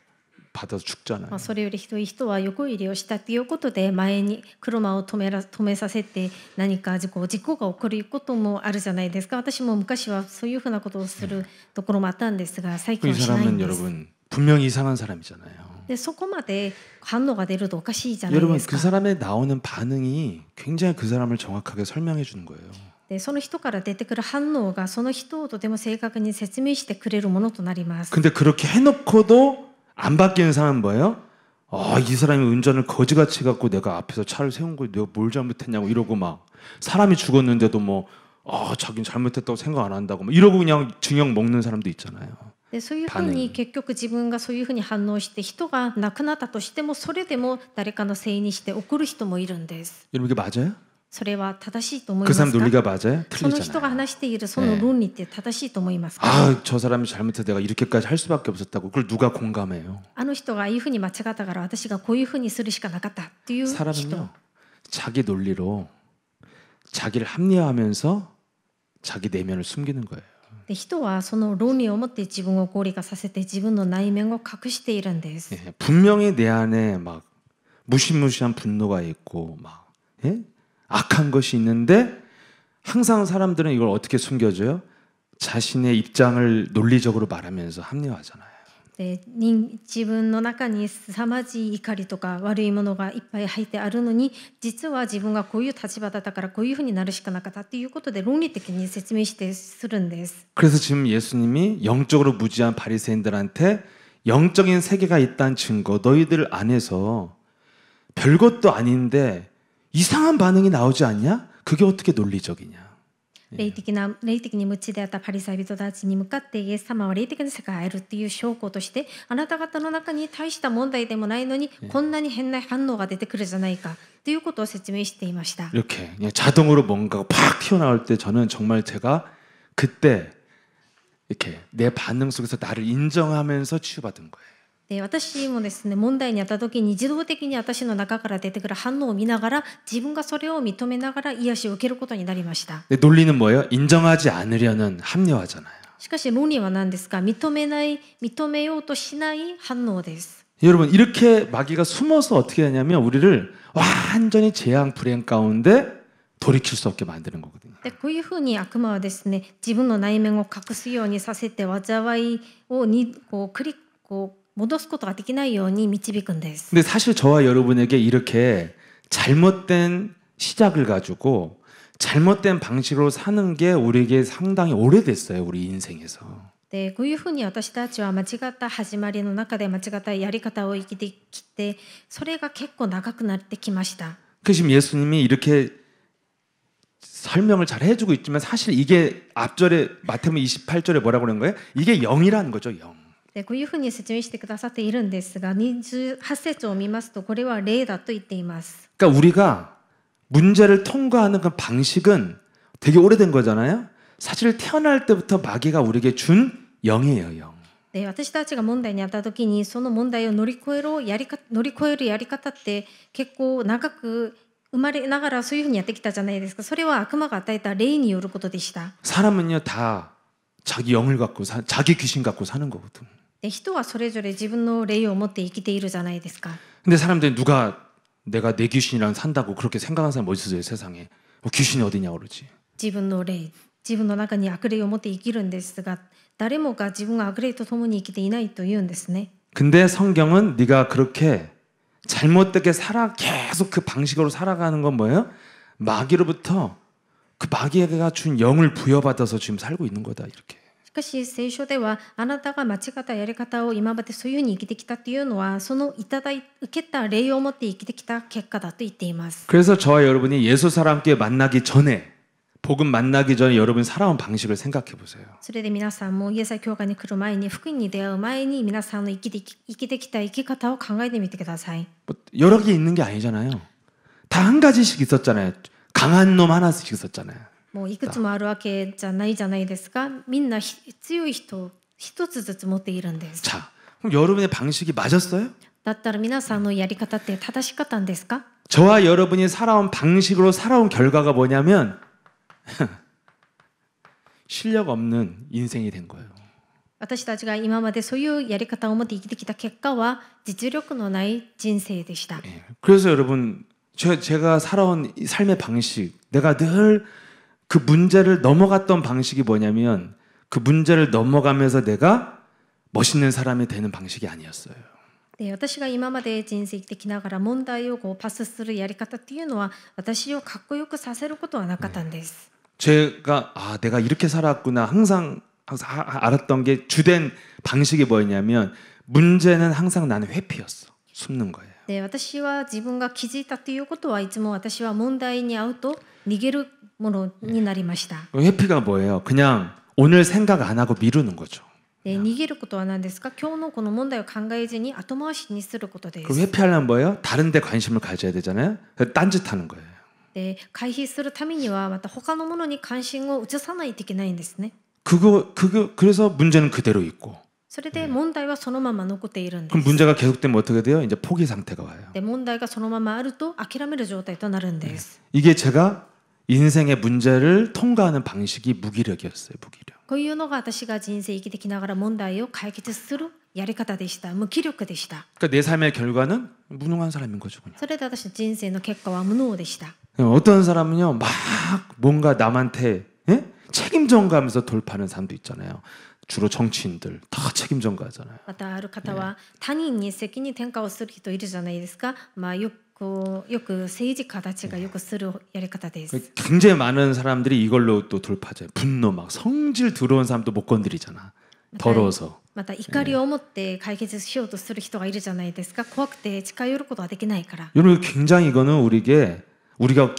받아서 죽잖아요. それよりひどい人は横入りをしたということで前に車を止めさせて何か事故が起こることもあるじゃないですか。私も昔はそういうふうなことをするところもあったんですが最近はしないん 이 です。 사람은 여러분 분명히 이상한 사람이잖아요. でそこまで反応が出るとおかしいじゃない 여러분 ですか。 그 사람의 나오는 반응이 굉장히 그 사람을 정확하게 설명해 주는 거예요. でその人から出てくる反応がその人をとても正確に説明してくれるものとなります。 근데 그렇게 해놓고도 안 바뀌는 사람은 뭐예요? 이 사람이 운전을 거지같이 해갖고 내가 앞에서 차를 세운 거 내가 뭘 잘못했냐고 이러고 막 사람이 죽었는데도 뭐 자기는 잘못했다고 생각 안 한다고 막 이러고 그냥 징역 먹는 사람도 있잖아요. でそういうふうに結局自分がそういうふうに反応して人が亡くなったとしてもそれでも誰かのせいにして怒る人もいるんです。 여러분 이게 맞아요? それは正しいと思い 그 ますか？ 사람 논리가 맞아요? その人が 틀리잖아요. 話しているその論理って正しいと思いますか？ 저 사람이 잘못해서 내가 이렇게까지 할 수밖에 없었다고 그걸 누가 공감해요? あの人がああいうふうに間違ったから私がこういうふうにするしかなかったっていう人。 사람은요 자기 논리로 자기를 합리화하면서 자기 내면을 숨기는 거예요. で人はその論理を持って自分を合理化させて自分の内面を隠しているんです。 예, 분명히 내 안에 막 무시무시한 분노가 있고 막 예? 악한 것이 있는데 항상 사람들은 이걸 어떻게 숨겨줘요? 자신의 입장을 논리적으로 말하면서 합리화하잖아요. で自分の中に凄まじい怒りとか悪いものがいっぱい入ってあるのに、実は自分がこういう立場だったからこういうふうになるしかなかったっていうことで論理的に説明してするんです。 그래서 지금 예수님이 영적으로 무지한 바리새인들한테 영적인 세계가 있다는 증거, 너희들 안에서 별것도 아닌데 이상한 반응이 나오지 않냐? 그게 어떻게 논리적이냐? 霊的に無知であったパリサイ人たちに向かってイエス様は霊的な世界があるっていう証拠として、あなた方の中に大した問題でもないのにこんなに変な反応が出てくるじゃないかということを説明していました。 이렇게 그냥 자동으로 뭔가가 팍 튀어나올 때 저는 정말 제가 그때 이렇게 내 반응 속에서 나를 인정하면서 치유받은 거예요. で私もですね、問題にあった時に自動的に私の中から出てくる反応を見ながら自分がそれを認めながら癒しを受けることになりました。 근데 논리는 뭐예요? 인정하지 않으려는 합리화잖아요. しかし論理は何ですか？認めようとしない反応です。 여러분 이렇게 마귀가 숨어서 어떻게 하냐면 우리를 완전히 재앙 불행 가운데 돌이킬 수 없게 만드는 거거든요. でこういうふうに悪魔はですね、自分の内面を隠すようにさせて災いをこう戻すことができないように導くんです。 근데 사실 저와 여러분에게 이렇게 잘못된 시작을 가지고 잘못된 방식으로 사는 게 우리에게 상당히 오래됐어요. 우리 인생에서. でこういうふうに私たちは間違った始まりの中で間違ったやり方を生きてきて、それが結構長くなってきました。 그 지금 예수님이 이렇게 설명을 잘 해주고 있지만 사실 이게 앞절에 마태복음 28절에 뭐라고 그러는 거예요? 이게 영이라는 거죠. 영. でこういうふうに説明してくださっているんですが、28節を見ますとこれは霊だと言っています。 그러니까 우리가 문제를 통과하는 그 방식은 되게 오래된 거잖아요. 사실 태어날 때부터 마귀가 우리에게 준 영이에요. 영. で私たちが問題にあった時にその問題を乗り越えるやり方って結構長く生まれながらそういうふうにやってきたじゃないですか。それは悪魔が与えた霊によることでした。 사람은요 다 자기 영을 갖고 자기 귀신 갖고 사는 거거든. で人はそれぞれ自分の霊を持って生きているじゃないですか。 근데 사람들이 누가 내가 내 귀신이랑 산다고 그렇게 생각하는 사람 어디 있어요 세상에? 뭐 귀신이 어디냐 그러지. 自分の霊、自分の中に悪霊を持って生きるんですが、誰もが自分が悪霊と共に生きていないというんですね。 근데 성경은 네가 그렇게 잘못되게 계속 그 방식으로 살아가는 건 뭐예요? 마귀로부터 그 마귀가 준 영을 부여받아서 지금 살고 있는 거다 이렇게. しかし聖書ではあなたが間違ったやり方を今までそういうふうに生きてきたっていうのはその受けた霊を持って生きてきた結果だと言っています。 그래서 저와 여러분이 예수 사람께 만나기 전에 복음 만나기 전에 여러분 살아온 방식을 생각해 보세요. それで皆さんもイエス教会に来る前に福音に出会う前に皆さんの生きてきた生き方を考えてみてください。 뭐 여러 개 있는 게 아니잖아요. 다 한 가지씩 있었잖아요. 강한 놈 하나씩 있었잖아요. もういくつもあるわけじゃないじゃないですか。みんな強い人一つずつ持っているんです。 자, 그럼 여러분의 방식이 맞았어요? だったら皆さんのやり方って正しかったんですか？ 저와 여러분이 살아온 방식으로 살아온 결과가 뭐냐면 실력 없는 인생이 된 거예요. 私たちが今までそういうやり方を持って生きてきた結果は実力のない人生でした。 그래서 여러분 제가 살아온 이 삶의 방식, 내가 늘 그 문제를 넘어갔던 방식이 뭐냐면 그 문제를 넘어가면서 내가 멋있는 사람이 되는 방식이 아니었어요. で私が今まで人生生きてきながら問題をパスするやり方っていうのは私をかっこよくさせることはなかったんです。 제가 내가 이렇게 살았구나 항상 알았던 게 주된 방식이 뭐였냐면 문제는 항상 나는 회피였어. 숨는 거예요. で私は自分が気づいたということはいつも私は問題に遭うと逃げるものになりました。 회피가 뭐예요? 그냥 오늘 생각 안 하고 미루는 거죠. で逃げることは何ですか？今日のこの問題を考えずに後回しにすることで 그 す。 회피하려면 뭐예요? 다른 데 관심을 가져야 되잖아요. 딴짓하는 거예요. で回避するためにはまた他のものに関心を移さないといけないんですね。 그래서 문제는 그대로 있고. それで問題はそのまま残っているんで 그럼 す。 문제가 계속되면 어떻게 돼요? 이제 포기 상태가 와요. で問題がそのままあると諦める状態となるんです。 이게 제가 인생의 문제를 통과하는 방식이 무기력이었어요. 무기력. こういうのが私が人生生きてきながら問題を解決するやり方でした。無気力でした。 그러니까 내 삶의 결과는 무능한 사람인 거죠. 그냥. それで私の人生の結果は無能でした。 어떤 사람은요 막 뭔가 남한테 예? 책임 전가하면서 돌파하는 사람도 있잖아요. 주로 정치인들 다 책임 전가하잖아요. またある方は他人に責任転嫁をする人いるじゃないですか。まあよく政治家たちがよくするやり方です。 굉장히 많은 사람들이 이걸로 또 돌파죠. 분노 막 성질 들어온 사람도 못 건드리잖아. 더러워서. また怒りを持って解決しようとする人がいるじゃないですか。怖くて近寄ることはできないから。 여러분 굉장히 이거는 우리가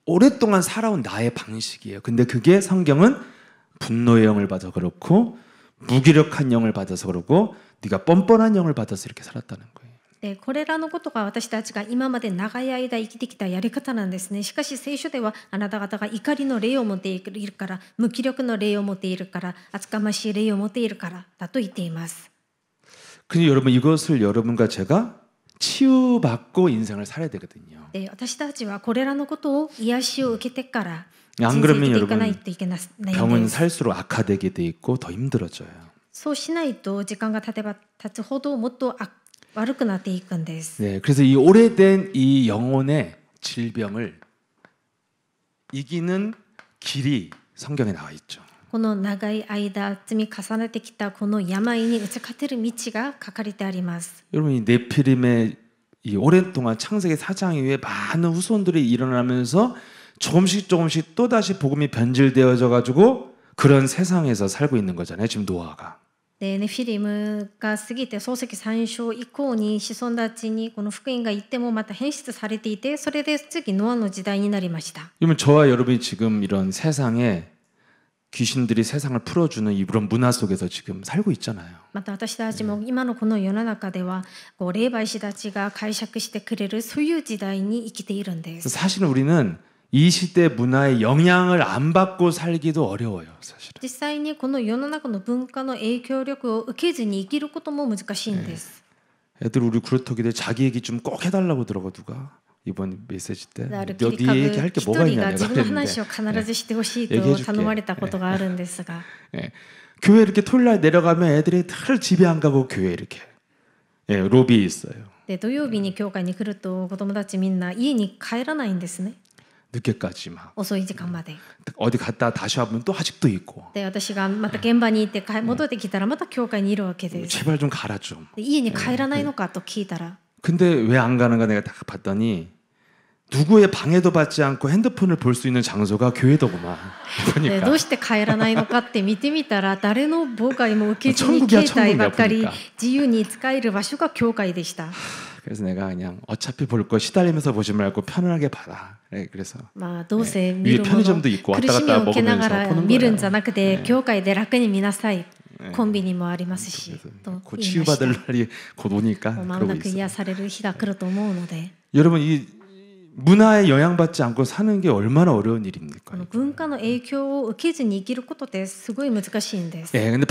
오랫동안 살아온 나의 방식이에요. 근데 그게 성경은 분노의 영을 받아 그렇고 무기력한 영을 받아서 그러고 네가 뻔뻔한 영을 받아서 이렇게 살았다는 거예요. でこれらのことが私たちが今まで長い間生きてきたやり方なんですね。しかし聖書ではあなた方が怒りの霊を持っているから、無気力の霊を持っているから、厚かましい霊を持っているからだと言っています。 근데 여러분 이것을 여러분과 제가 치유받고 인생을 살아야 되거든요. で私たちはこれらのことを癒しを受けてから 안 人生生 그러면 きていかない 여러분 といけないん 병은 です。 살수록 악화되게 돼 있고 더 힘들어져요. そうしないと時間が経てば経つほどもっと悪くなっていくんです。 네, 그래서 이 오래된 이 영혼의 질병을 이기는 길이 성경에 나와 있죠. この長い間積み重ねてきたこの病に打ち勝てる道が書かれてあります。 여러분 이 네피림의 이 오랫동안 창세기 4장 이후에 많은 후손들이 일어나면서 조금씩 또다시 복음이 변질되어져 가지고 그런 세상에서 살고 있는 거잖아요. 지금 노아가. でネフィリムが過ぎて創世記3章以降に子孫たちにこの福音が言ってもまた変質されていて、それで次ノアの時代になりました。 그러면 저와 여러분이 지금 이런 세상에 귀신들이 세상을 풀어주는 이런 문화 속에서 지금 살고 있잖아요. また私たちも今のこの世の中ではこう霊媒師たちが解釈してくれるそういう時代に生きているんです。 사실은 우리는 이 시대 문화의 영향을 안 받고 살기도 어려워요, 사실은. 実際にこの世の中の文化の影響力を受けずに生きることも難しいんです。 애들 우리 구루터기들 자기 얘기 좀 꼭 해달라고 들어가 누가 이번 메시지 때. ある 너 切り株 네 얘기할 게 一 뭐가 人 있냐 が 내가 自分の話を 그랬는데. 必ずしてほしい 얘기해 と 줄게. 頼まれたことがあるんですが、 예. 교회 이렇게 토요일 날 내려가면 애들이 늘 집에 안 가고 교회 이렇게 예, 로비에 있어요. で土曜日に教会に来ると子どもたちみんな家に帰らないんですね。 늦게까지 막 遅い時間まで。 어디 갔다 다시 와보면 또 아직도 있고 で私がまた現場に行って戻ってきたらまた教会にいるわけです。 제발 좀 가라 좀. で家に帰らないのかと聞いたら、 근데 왜 안 가는가 내가 딱 봤더니 누구의 방해도 받지 않고 핸드폰을 볼 수 있는 장소가 교회더구만. で 보니까 どうして帰らないのかって見てみたら誰の妨害も受けずに 천국이야 携帯ばっかり 천국이야 自由に使える場所が教会でした。 그래서 내가 그냥 어차피 볼 거 시달리면서 보지 말고 편안하게 봐라. 네, 그래서 まあどうせ見 위에 るもの 편의점도 있고 苦 왔다 しみ 갔다 を受けなが 먹으면서 ら 보는 見るん 거예요. じゃなくて教会で楽に見なさい。コンビニもありますし 그래서 と 곧 言いました。 치유받을 날이 곧 오니까 もう間も 그러고 なく 있어요. 癒される日が来ると思うので、 여러분 이 문화에 영향받지 않고 사는 게 얼마나 어려운 일입니까? この文化の影響を受けずに生きることってすごい難しいんです。 예, 근데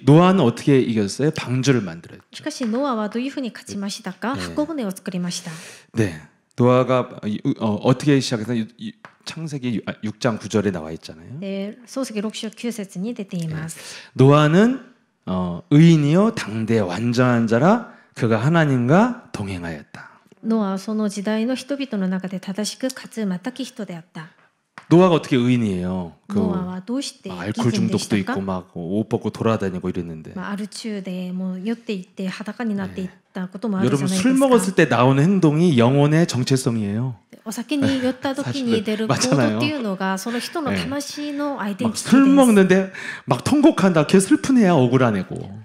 노아는 어떻게 이겼어요? 방주를 만들었죠. しかしノアはどういうふうに勝ちましたか？箱舟を作りました。 네, 노아가 어떻게 시작해서 창세기 6장 9절에 나와 있잖아요. で創世記6章9節に出ています。 노아는 의인이요 당대 완전한 자라 그가 하나님과 동행하였다. ノアはその時代の人々の中で正しくかつ全き人であった。 노아가 어떻게 의인이에요? ノアはどうして義 알코올 人でし 중독도 たか？ 있고 막 옷 벗고 돌아다니고 이랬는데 アル中でもう酔っていって裸になっていったこともあるじゃ 여러분 ない 술 ですか。 먹었을 때 나오는 행동이 영혼의 정체성이에요. お酒に酔った時に出る行動っていうのがその人の魂のアイデン 막 ティテ 술 ィです。 먹는데 막 통곡한다. 걔 슬픈 애야 억울한 애고.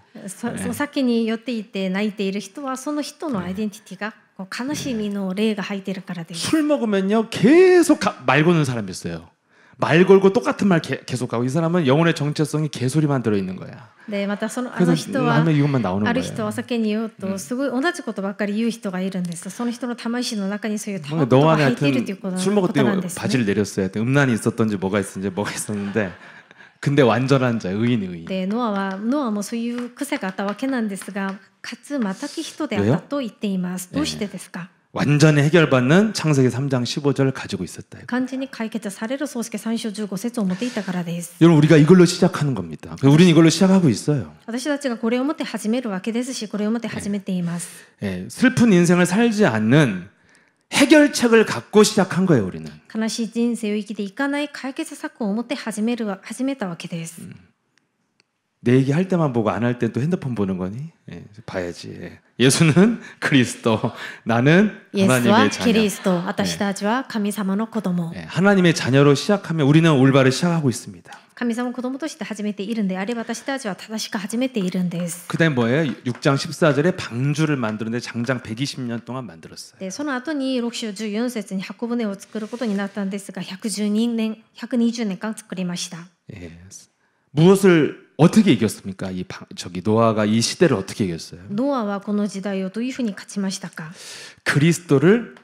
お酒に酔っていて泣いている人はその人のアイデンティティがこう悲しみの霊が入っているからです。 술 먹으면요 계속 말 거는 사람이 있어요. 말 걸고 똑같은 말 계속하고 이 사람은 영혼의 정체성이 개소리만 들어있는 거야. でまたその 그래서 人は 하면 이것만 나오는 ある人はお 거예요. 酒に酔うとすごい同じことばっかり言う人がいるんです。その人の魂の中にそういうタバコ 너 が 안에 入っている 하여튼 ということ 술 먹을 때 なんですね。 바지를 내렸어야 돼. 음란이 있었던지 뭐가 있었는데 근데 완전한 자 의인. でノアもそういう癖があったわけなんですが、かつ全き人であったと言っています。どうしてですか？ 완전히 해결받는 창세기 3장 15절을 가지고 있었다. 完全に解決される創世3章15節を持っていたからです。 여러분 우리가 이걸로 시작하는 겁니다. 우리는 이걸로 시작하고 있어요. 私たちがこれを持って始めるわけですし、これを持って始めています。 예, 슬픈 인생을 살지 않는 해결책을 갖고 시작한 거예요, 우리는. 悲しい人生を生きていかない解決策を持って始めたわけです。 내 얘기 할 때만 보고 안 할 때 또 핸드폰 보는 거니? 예, 봐야지. 예. 예수는 그리스도, 나는 イエスは 하나님의 キリ 자녀. スト、私たちは神様の子供。 예, 하나님의 자녀로 시작하면 우리는 올바르 시작하고 있습니다. 神様の子供として始めているんであれば、私たちは正しく始めているんです。 그다음에 뭐예요? 6장 14절에 방주를 만드는데 장장 120년 동안 만들었어요. でその後に6章14節に箱舟を作ることになったんですが、120年間作りました。 예. 무엇을 어떻게 이겼습니까? 노아가 이 시대를 어떻게 이겼어요? ノアはこの時代をどういうふうに勝ちましたか？ 그리스도를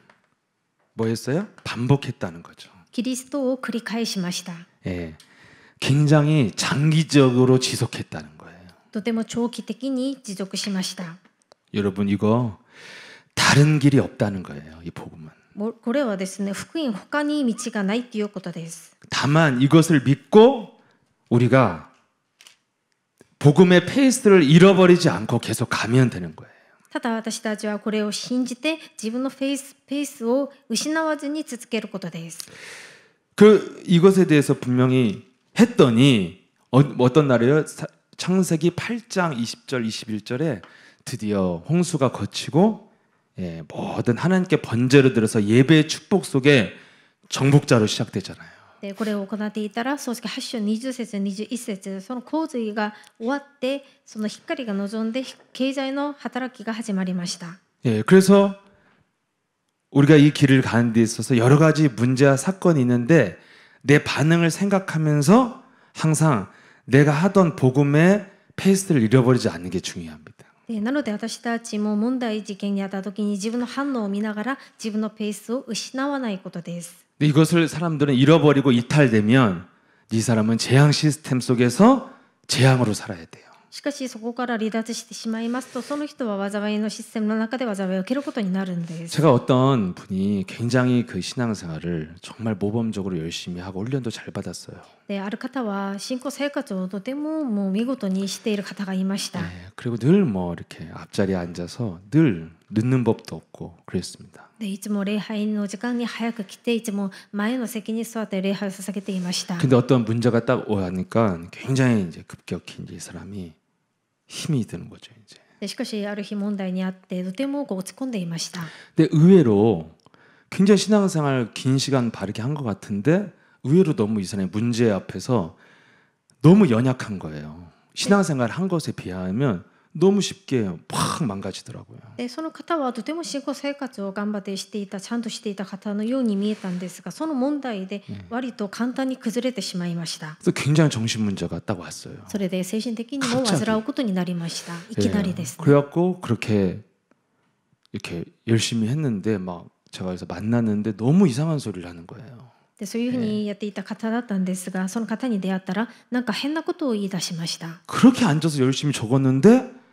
뭐 했어요? 반복했다는 거죠. キリストを繰り返しました。 예. 굉장히 장기적으로 지속했다는 거예요. とても長期的に持続しました。 여러분 이거 다른 길이 없다는 거예요. 이 복음은. これはですね、福音他に道がないということです。 다만 이것을 믿고 우리가 복음의 페이스를 잃어버리지 않고 계속 가면 되는 거예요. ただ私たちはこれを信じて自分のペースを失わずに続けることです。 이것에 대해서 분명히 했더니 어떤 날이에요? 창세기 8장 20절 21절에 드디어 홍수가 거치고 예, 모든 하나님께 번제를 들어서 예배의 축복 속에 정복자로 시작되잖아요. でこれを行っていたら、創世記8章20節21節、その洪水が終わって、その光が望んで経済の働きが始まりました。 예, 그래서 우리가 이 길을 가는 데 있어서 여러 가지 문제와 사건이 있는데 내 반응을 생각하면서 항상 내가 하던 복음의 페이스를 잃어버리지 않는 게 중요합니다. でなので私たちも問題事件にあった時に自分の反応を見ながら自分のペースを失わないことです。 이것을 사람들은 잃어버리고 이탈되면 이 사람은 재앙 시스템 속에서 재앙으로 살아야 돼요. しかしそこから離脱してしまいますと、その人は災いのシステムの中で災いを受けることになるんです。 제가 어떤 분이 굉장히 그 신앙생활을 정말 모범적으로 열심히 하고 훈련도 잘 받았어요. である方は信仰生活をとてももう見事にしている方がいました。 네, 그리고 늘 뭐 이렇게 앞자리에 앉아서 늘 늦는 법도 없고 그랬습니다. でいつも礼拝の時間に早く来て、いつも前の席に座って礼拝を捧げていました。 근데 어떤 문제가 딱 오니까 굉장히 이제 급격히 이제 이 사람이 힘이 드는 거죠, 이제. でしかしある日問題にあってとても落ち込んでいました。 근데 의외로 굉장히 신앙생활 긴 시간 바르게 한 것 같은데 의외로 너무 이 사람이 문제 앞에서 너무 연약한 거예요. 신앙생활 한 것에 비하면 너무 쉽게 팍 망가지더라고요. でその方はとても信仰生活を頑張ってしていた、ちゃんとしていた方のように見えたんですが、その問題で割と簡単に崩れてしまいました。 그래서 굉장히 정신 문제가 딱 왔어요. それで精神的にも患うことになりました。いきなりです、ね。 그래갖고 그렇게 이렇게 열심히 했는데 막 제가 그래서 만났는데 너무 이상한 소리를 하는 거예요. でそういうふうにやっていた方だったんですが、その方に出会ったらなんか変なことを言い出しました。 그렇게 앉아서 열심히 적었는데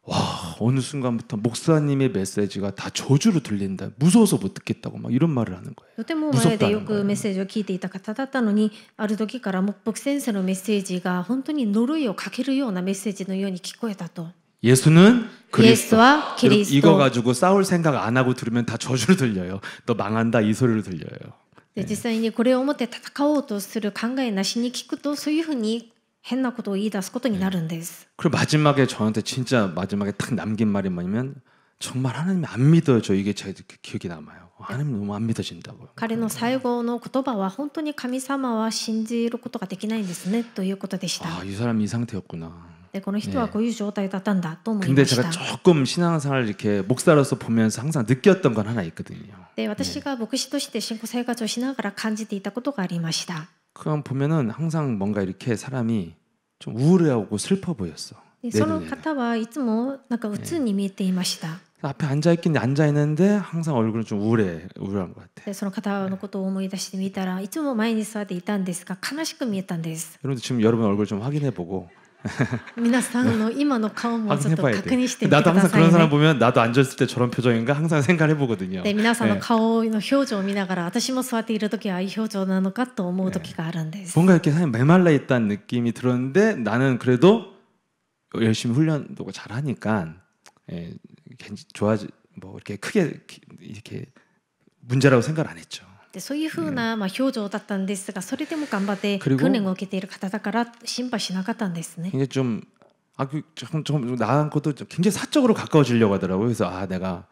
와 어느 순간부터 목사님의 메시지가 다 저주로 들린다. 무서워서 못 듣겠다고 막 이런 말을 하는 거예요. とても前でよくメッセージを聞いていた方だったのに、ある時から牧先生のメッセージが本当に呪いをかけるようなメッセージのように聞こえたと。 예수는 그리스도. 예수와 그리스도. 이거 가지고 싸울 생각 안 하고 들으면 다 저주로 들려요. 너 망한다 이 소리로 들려요. で実際にこれを持って戦おうとする考えなしに聞くと、そういうふうに変なことを言い出すことになるんです。 그리고 마지막에 저한테 진짜 마지막에 딱 남긴 말이 뭐냐면 정말 하나님이 안 믿어져. 이게 제 기억이 남아요. 하나님 너무 안 믿어진다고요. 彼の最後の言葉は本当に神様は信じることができないんですねということでした。 아, 이 사람이 이 상태였구나. でこの人はこういう状態だったんだと思い 근데 まし 제가 た。 조금 신앙생활을 이렇게 목사로서 보면서 항상 느꼈던 건 하나 있거든요. で私が牧師として信仰生活をしながら感じていたことがありました。 그건 보면은 항상 뭔가 이렇게 사람이 좀 우울해하고 슬퍼 보였어. でその方はいつもなんか鬱に見えていました。 앞에 앉아 있는데 항상 얼굴은 좀 우울한 것 같아. でその方のことを思い出してみたらいつも前に座っていたんですが悲しく見えたんです。 여러분도 지금 여러분 얼굴 좀 확인해 보고 皆さんの今の顔もちょっと 확인해봐야 確 돼. 認してみて 나도 くだ 항상 さい 그런 사람 ね。 보면 나도 앉았을 때 저런 표정인가 항상 생각을 해보거든요. で皆さんの 예. 顔の表情を見ながら私も座っている時はああいう表情なのかと思う時があるんです。 뭔가 이렇게 사람이 메말라 있다는 느낌이 들었는데 나는 그래도 열심히 훈련도 잘하니까 예, 좋아지 뭐 이렇게 크게 이렇게 문제라고 생각을 안 했죠. でそういうふうな表情だったんですが、それでも頑張って 그리고 訓練を受けている方だから心配しなかったんですね。 굉장히 좀 나하고도 굉장히 사적으로 가까워지려고 하더라고요. 그래서 아 내가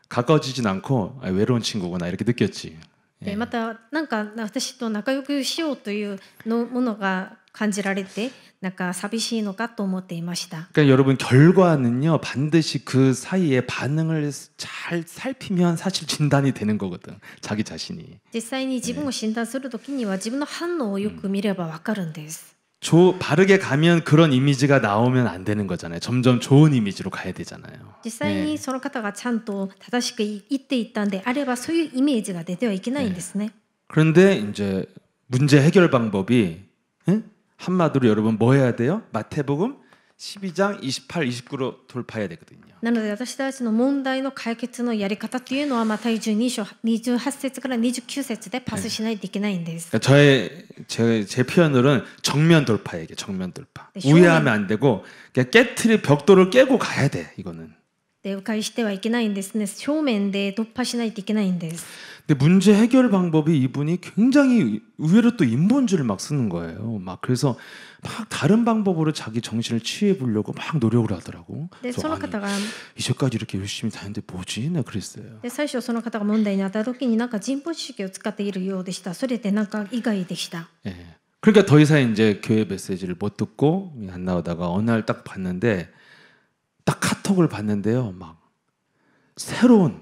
가까워지진 않고 외로운 친구구나 이렇게 느꼈지. でまたなんか私と仲良くしようというのものが感じられて、なんか寂しいのかと思っていました。 그러니까 여러분 결과는요 반드시 그 사이에 반응을 잘 살피면 사실 진단이 되는 거거든. 자기 자신이. 実際に自分を診断するときには自分の反応をよく見ればわかるんです。 바르게 가면 그런 이미지가 나오면 안 되는 거잖아요. 점점 좋은 이미지로 가야 되잖아요. 実際にその方がちゃんと正しく言っていったんであればそういうイメージが出てはいけないんですね。 그런데 이제 문제 해결 방법이 예? 한마디로 여러분 뭐 해야 돼요? 마태복음 12장 28, 29로 돌파해야 되거든요. なので私たちの問題の解決のやり方というのはマタイ12章28節から29節でパスしないといけないんです。 제 표현으로는 정면 돌파 얘기예요. 정면 돌파. 네, 우회하면 안 되고 그냥 깨트리 벽돌을 깨고 가야 돼. 이거는. で迂回してはいけないんですね。正面で突破しないといけないんです。 근데 문제 해결 방법이 이분이 굉장히 의외로 또 인본주의를 막 쓰는 거예요. 막 그래서 막 다른 방법으로 자기 정신을 취해 보려고 막 노력을 하더라고. で 그래서 その 아니, 方が 이제까지 이렇게 열심히 다녔는데 뭐지? 내가 그랬어요. で最初その方が問題にあった時になんか人本主義を使っているようでした。それでなんか意外でした。 예. 그러니까 더 이상 이제 교회 메시지를 못 듣고 안 나오다가 어느 날 딱 봤는데 딱 카톡을 봤는데요. 막 새로운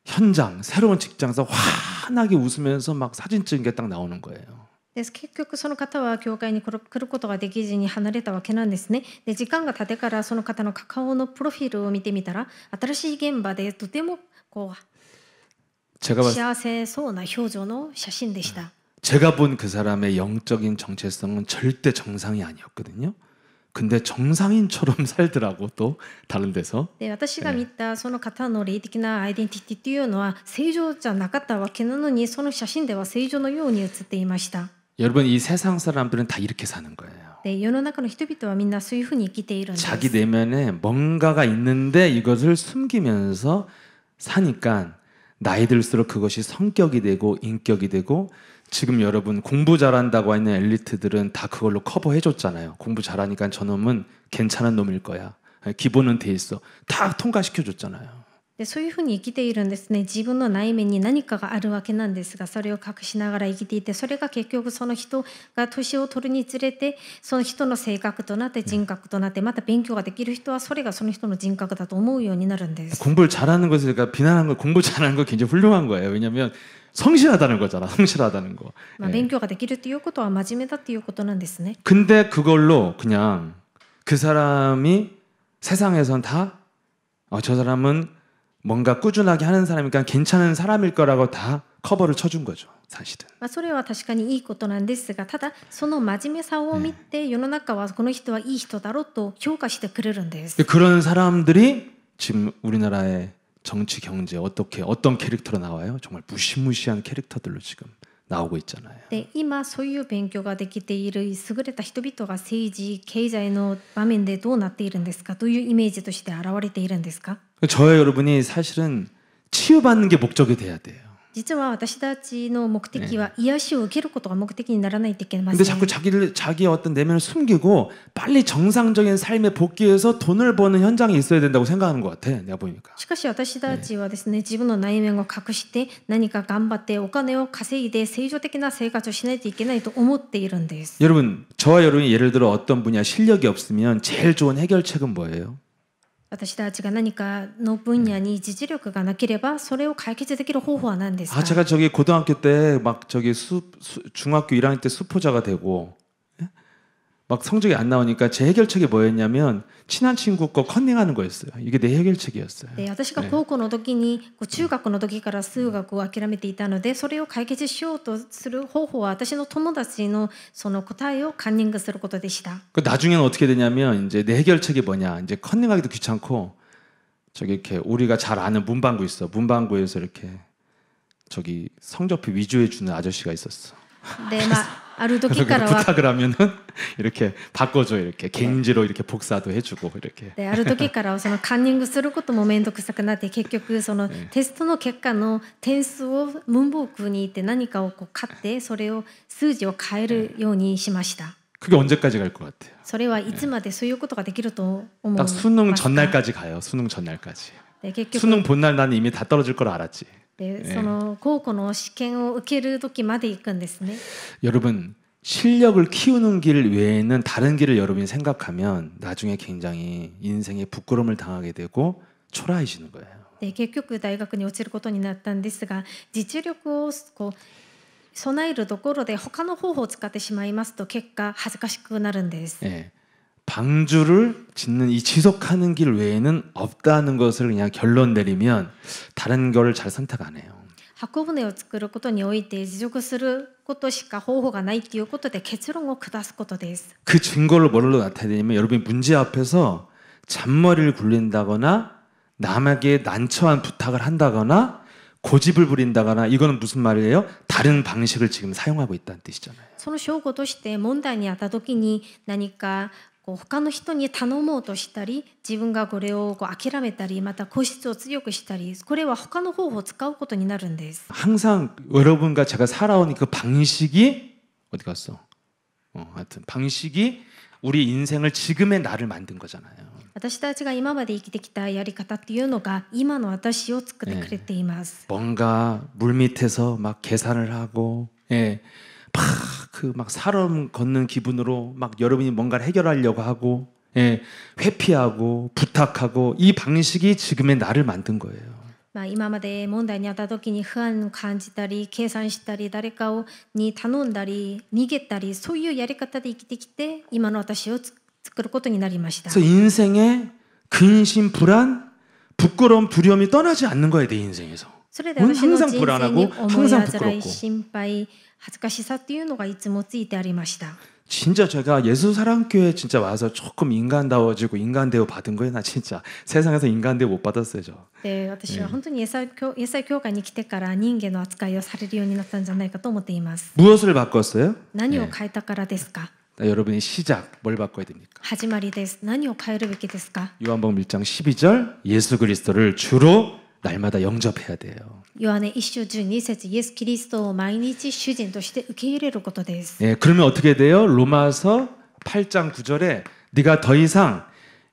현장, 새로운 직장에서 환하게 웃으면서 막 사진 찍은 게 딱 나오는 거예요. で結局その方は教会に来ることができずに離れたわけなんですね。で時間が経ってからその方の顔のプロフィールを見てみたら新しい現場でとてもこう幸せそうな表情の写真でした。 제가 본 그 사람의 영적인 정체성은 절대 정상이 아니었거든요. 근데 정상인처럼 살더라고 또 다른 데서. で私が見たその方の霊的なアイデンティティというのは正常じゃなかったわけなのにその写真では正常のように写っていました。 여러분 이 세상 사람들은 다 이렇게 사는 거예요. で世の中の人々はみんなそういうふうに生きているんです。 자기 내면에 뭔가가 있는데 이것을 숨기면서 사니까 나이 들수록 그것이 성격이 되고 인격이 되고 지금 여러분 공부 잘한다고 하는 엘리트들은 다 그걸로 커버해 줬잖아요. 공부 잘하니까 저놈은 괜찮은 놈일 거야. 기본은 돼 있어. 다 통과시켜 줬잖아요. でそういうふうに生きているんですね。自分の内面に何かがあるわけなんですがそれを隠しながら生きていてそれが結局その人が年を取るにつれてその人の性格となって人格となってまた勉強ができる人はそれがその人の人格だと思うようになるんです。 공부를 잘하는 것을 그러니까 비난하는 거 공부 잘하는 거 굉장히 훌륭한 거예요. 왜냐하면 성실하다는 거잖아. 성실하다는 거. 勉強ができるということは真面目だということなんですね。 근데 그걸로 그냥 그 사람이 세상에선 다 저 사람은 뭔가 꾸준하게 하는 사람이니까 괜찮은 사람일 거라고 다 커버를 쳐준 거죠. 사실은. それは確かにいいことなんですがただその真面目さを見て世の中はこの人はいい人だろうと評価してくれるんです。 그런 사람들이 지금 우리나라의 정치 경제 어떤 캐릭터로 나와요? 정말 무시무시한 캐릭터들로 지금 나오고 있잖아요. で今そういう勉強ができている優れた人々が政治経済の場面でどうなっているんですかというイメージとして現れているんですか。 저와 여러분이 사실은 치유받는 게 목적이 돼야 돼요. 実は私たちの目的は癒しを受けることが目的にならないといけません。 근데 자꾸 자기의 어떤 내면을 숨기고 빨리 정상적인 삶에 복귀해서 돈을 버는 현장에 있어야 된다고 생각하는 것 같아. 내가 보니까. しかし私たちはですね自分の内面を隠して何か頑張ってお金を稼いで正常的な生活をしないといけないと思っているんです。 여러분, 저와 여러분이 예를 들어 어떤 분야 실력이 없으면 제일 좋은 해결책은 뭐예요? 私たちが何かの分野に実力がなければそれを解決できる方法は何ですか。 제가 저기 고등학교 때 막 저기 중학교 1학년 때 수포자가 되고 막 성적이 안 나오니까 제 해결책이 뭐였냐면 친한 친구 거 컨닝하는 거였어요. 이게 내 해결책이었어요. で私が高校の時に中学の時から数学を諦めていたのでそれを解決しようとする方法は私の友達のその答えをカンニングすることでした。 그 나중에는 어떻게 되냐면 이제 내 해결책이 뭐냐 이제 컨닝하기도 귀찮고 저기 이렇게 우리가 잘 아는 문방구 있어. 문방구에서 이렇게 저기 성적표 위조해 주는 아저씨가 있었어. でまあある 그래서 時からは 부탁을 하면은 이렇게 바꿔줘 이렇게 갱지로 이렇게 복사도 해주고 이렇게. である時からはそのカンニングすることも面倒くさくなって結局そのテストの結果の点数を文房具に行って何かをこう買ってそれを数字を変えるようにしました。 그게 언제까지 갈 것 같아요? それはいつまでそういうことができると思いま 딱 すか？ 수능 전날까지 가요. 수능 전날까지. で結局 수능 본날 나는 이미 다 떨어질 걸 알았지. でその高校の試験を受ける時まで行くんですね。 여러분 실력을 키우는 길 외에는 다른 길을 여러분이 생각하면 나중에 굉장히 인생에 부끄러움을 당하게 되고 초라해지는 거예요. で結局大学に落ちることになったんですが実力をこう備えるところで他の方法を使ってしまいますと結果恥ずかしくなるんです。 예. 방주를 짓는 이 지속하는 길 외에는 없다는 것을 그냥 결론 내리면 다른 거를 잘 선택 안 해요. 箱舟を作ることにおいて持続することしか方法がないということで結論を下すことです。 그 증거를 뭘로 나타내냐면 여러분이 문제 앞에서 잔머리를 굴린다거나 남에게 난처한 부탁을 한다거나 고집을 부린다거나 이거는 무슨 말이에요? 다른 방식을 지금 사용하고 있다는 뜻이잖아요. その証拠として問題にあった時に何かこう他の人に頼もうとしたり自分がこれをこう諦めたりまた固執を強くしたりこれは他の方法を使うことになるんです。 항상 여러분과 제가 살아온 그 방식이 어디 갔어? 하여튼 방식이 우리 인생을 지금의 나를 만든 거잖아요. 私たちが今まで生きてきたやり方っていうのが今の私を作ってくれています。 뭔가 물 밑에서 막 계산을 하고, 예, 막 사람 걷는 기분으로 막 여러분이 뭔가를 해결하려고 하고, 예, 회피하고 부탁하고 이 방식이 지금의 나를 만든 거예요. 今まで問題にあった時に不安を感じたり計算したり誰かに頼んだり逃げたりそういうやり方で生きてきて今の私を作ることになりました。 그래서 인생에 근심, 불안, 부끄러움, 두려움이 떠나지 않는 거예요, 내 인생에서. それで私の人 항상 生に 불안하고 思い 항상 煩い 부끄럽고. 心配恥ずかしさっていうのがいつもついてありました。 진짜 제가 예수사랑교회 진짜 와서 조금 인간다워지고 인간대우 받은 거예요. 나 진짜 세상에서 인간대우 못 받았어요, 저. で私は本当に英才教会に来てから人間の扱いをされるようになったんじゃないかと思っています。 무엇을 바꿨어요? 何を変えたからですか？ 여러분의 시작 뭘 바꿔야 됩니까? 始まりです。何を変えるべきですか？ 요한복음 1장 12절 예수 그리스도를 주로 날마다 영접해야 돼요. ヨハネ1章12節イエス・キリストを毎日主人として受け入れることです。 예, 그러면 어떻게 돼요? 로마서 8장 9절에 네가 더 이상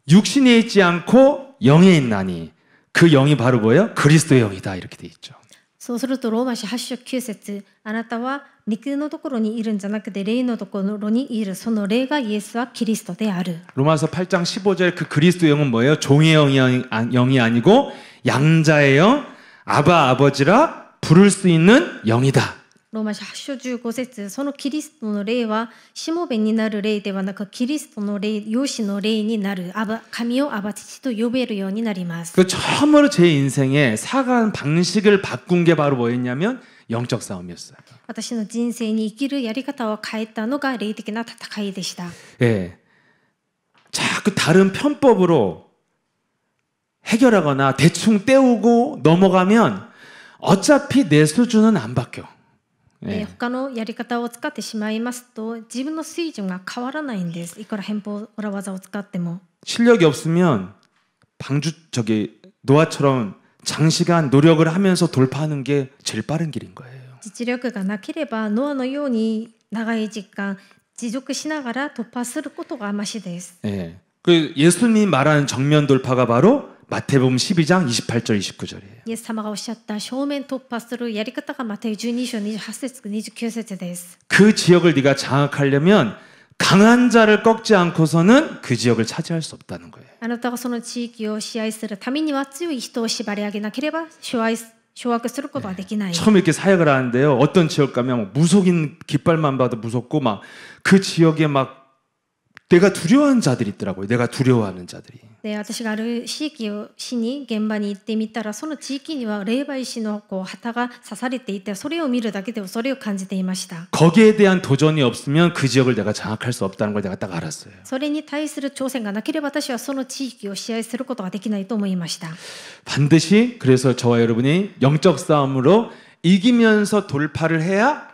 육신에 있지 않고 영에 있나니 그 영이 바로 뭐예요? 그리스도의 영이다 이렇게 돼 있죠. そうするとローマ書8章9節あなたは肉のところにいるんじゃなくて霊のところにいるその霊がイエスはキリストである。 로마서 8장 15절 그 그리스도의 영은 뭐예요? 종의 영이 아니고 양자의 영, 아바 아버지라 부를 수 있는 영이다. ローマ書8章15節そのキリストの霊はしもべになる霊ではなくキリストの霊養子の霊になる神をアバ父と呼べるようになります。 그 처음으로 제 인생에 살아가는 방식을 바꾼 게 바로 뭐였냐면 영적 싸움이었어요. 私の人生に生きるやり方を変えたのが霊的な戦いでした。 예, 자꾸 다른 편법으로 해결하거나 대충 때우고 넘어가면 어차피 내 수준은 안 바뀌어. 他のやり方を使ってしまいますと自分の水準が変わらないんです。いくら偏方裏技を使っても。 실력이 없으면 노아처럼 장시간 노력을 하면서 돌파하는 게 제일 빠른 길인 거예요. 実力がなければノアのように長い時間持続しながら突破することがましです。 예. 그 예수님이 말하는 정면 돌파가 바로 마태복음 12장 28절 29절이에요. イエス様がおっしゃった正面突破するやり方がマタイ12章28節29節です。 그 지역을 네가 장악하려면 강한 자를 꺾지 않고서는 그 지역을 차지할 수 없다는 거예요. あなたがその地域を支配するためには強い人を縛り上げなければ掌握することはできない。 처음 이렇게 사역을 하는데요. 어떤 지역 가면 무속인 깃발만 봐도 무섭고 막 그 지역에 막 내가 두려워하는 자들이 있더라고요. 내가 두려워하는 자들이. で私がある地域をしに現場に行ってみたら、その地域には霊媒師の旗が刺されていて、それを見るだけでもそれを感じていました。 거기에 대한 도전이 없으면 그 지역을 내가 장악할 수 없다는 걸 내가 딱 알았어요. それに対する挑戦がなければ私はその地域を支配することができないと思いました。 반드시 그래서 저와 여러분이 영적 싸움으로 이기면서 돌파를 해야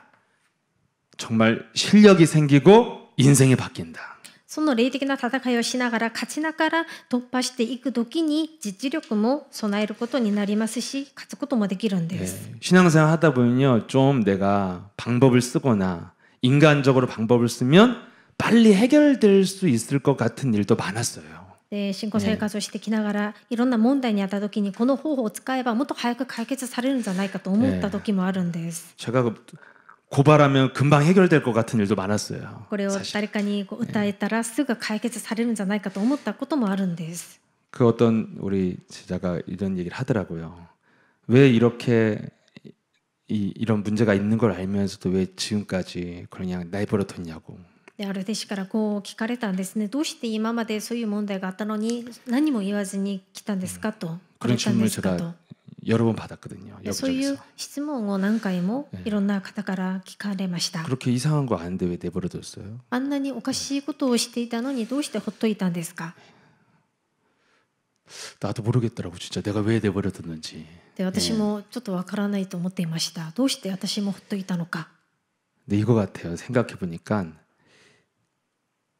정말 실력이 생기고 인생이 바뀐다. その霊的な戦いをしながら勝ちながら突破していく時に実力も備えることになりますし、勝つこともできるんです。 신앙생활 하다 보면요, 좀 내가 방법을 쓰거나 인간적으로 방법을 쓰면 빨리 해결될 수 있을 것 같은 일도 많았어요. で信仰生活をしてきながらいろんな問題にあった時にこの方法を使えばもっと早く解決されるんじゃないかと思った時もあるんです。 제가 고발하면 금방 해결될 것 같은 일도 많았어요. これを誰かに訴えたらすぐ解決されるんじゃないかと思ったこともあるんです。 그 어떤 우리 제자가 이런 얘기를 하더라고요. 왜 이렇게 이런 문제가 있는 걸 알면서도 왜 지금까지 그냥 내버려뒀냐고. である弟子からこう聞かれたんですね。どうして今までそういう問題があったのに何も言わずに来たんですかと。 그런 질문을 제가 여러 번 받았거든요. そういう 여기저기서. 質問を何回もいろんな方から聞かれました。 그렇게 이상한 거 아는데 왜 내버려뒀어요? あんなにおかしいことをしていたのにどうしてほっといたんですか。 나도 모르겠더라고 진짜 내가 왜 내버려뒀는지. で私もちょっとわからないと思っていました。どうして私もほっといたのか。 근데 이거 같아요. 생각해 보니까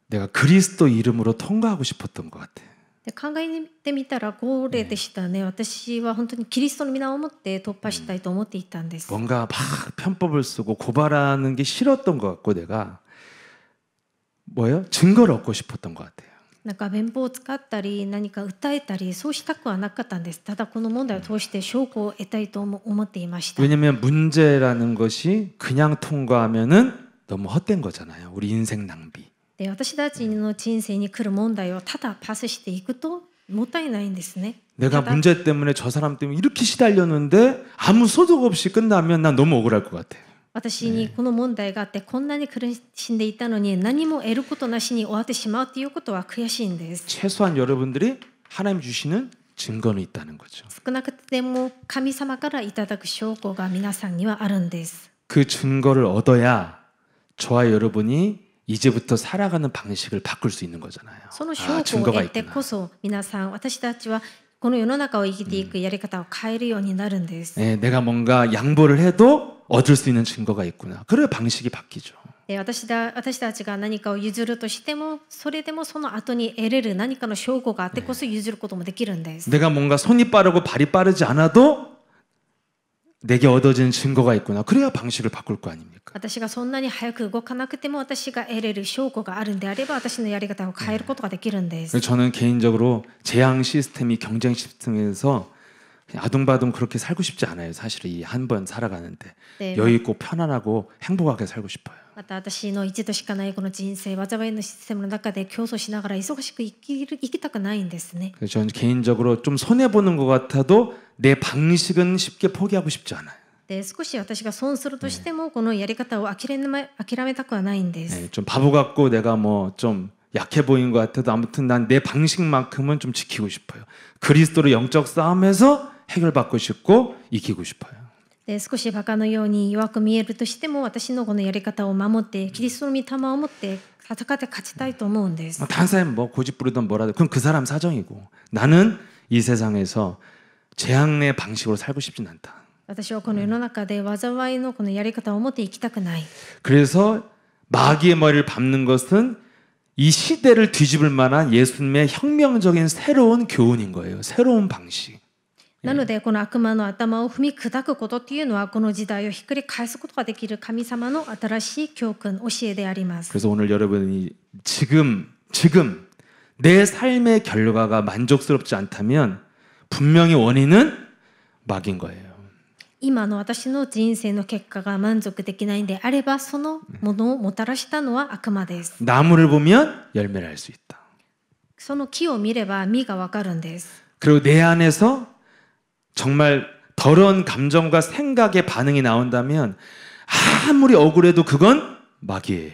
내가 그리스도 이름으로 통과하고 싶었던 것 같아. で考えてみたらこれでしたね。私は本当にキリストの皆を持って突破したいと思っていたんです。 뭔가 막 편법을 쓰고 고발하는 게 싫었던 것 같고 내가 뭐예요? 증거를 얻고 싶었던 것 같아요. なんか弁法を使ったり何か訴えたりそうしたくはなかったんです。ただこの問題を通して証拠を得たいと思っていました。 왜냐면 문제라는 것이 그냥 통과하면은 너무 헛된 거잖아요. 우리 인생 낭비. で私たちの人生に来る問題をただパスしていくともったいないんですね。 내가 문제 때문에 저 사람 때문에 이렇게 시달렸는데 아무 소득 없이 끝나면 난 너무 억울할 것 같아. 私にこの問題があってこんなに苦しんでいたのに何も得ることなしに終わってしまうということは悔しいんです。 최소한 여러분들이 하나님 주시는 증거는 있다는 거죠. 少なくても神様からいただく証拠が皆さんにはあるんです。 그 증거를 얻어야 저와 여러분이 이제부터 살아가는 방식을 바꿀 수 있는 거잖아요. その証拠を得てこそ皆さん私たちはこの世の中を生きていくやり方を変えるようになるんです。 네, 내가 뭔가 양보를 해도 얻을 수 있는 증거가 있구나. 그래야 방식이 바뀌죠. で私たちが何かを譲るとしてもそれでもその後に得れる何かの証拠があってこそ譲ることもできるんです。 내가 뭔가 손이 빠르고 발이 빠르지 않아도 내게 얻어지는 증거가 있구나. 그래야 방식을 바꿀 거 아닙니까? 私がそんなに早く動かなくても私が得れる証拠があるんであれば私のやり方を変えることができるんです。 그래서 저는 개인적으로 재앙 시스템이 경쟁 시스템에서 아둥바둥 그렇게 살고 싶지 않아요. 사실 이 한 번 살아가는데 네, 여유 있고 편안하고 행복하게 살고 싶어요. また私の一度しかないこの人生災いのシステムの中で競争しながら忙しく生きたくないんですね。 그래서 저는 개인적으로 좀 손해 보는 것 같아도 내 방식은 쉽게 포기하고 싶지 않아요. で少し私が損するとしてもこのやり方を諦めたくはないんです。 네, 좀 바보 같고 내가 뭐 좀 약해 보이는 것 같아도 아무튼 난 내 방식만큼은 좀 지키고 싶어요. 그리스도로 영적 싸움에서 해결받고 싶고 이기고 싶어요. で少しバカのように弱く見えるとしても私のこのやり方を守ってキリストの御霊を持って戦って勝ちたいと思うんです。 다른 사람이 뭐 고집 부르든 뭐라든 그건 그 사람 사정이고 나는 이 세상에서 재앙의 방식으로 살고 싶진 않다. 私はこの世の中で災いのこのやり方を持って生きたくない。 그래서 마귀의 머리를 밟는 것은 이 시대를 뒤집을 만한 예수님의 혁명적인 새로운 교훈인 거예요. 새로운 방식. なのでこの悪魔の頭を踏み砕くことっていうのはこの時代をひっくり返すことができる神様の新しい教訓教えであります。 그래서 오늘 여러분이 지금 내 삶의 결과가 만족스럽지 않다면 분명히 원인은 마귀인 거예요. 今の私の人生の結果が満足できないんであればそのものをもたらしたのは悪魔です。 나무를 보면 열매를 알 수 있다. その木を見れば実がわかるんです。 그리고 내 안에서 정말 더러운 감정과 생각의 반응이 나온다면 아무리 억울해도 그건 마귀예요.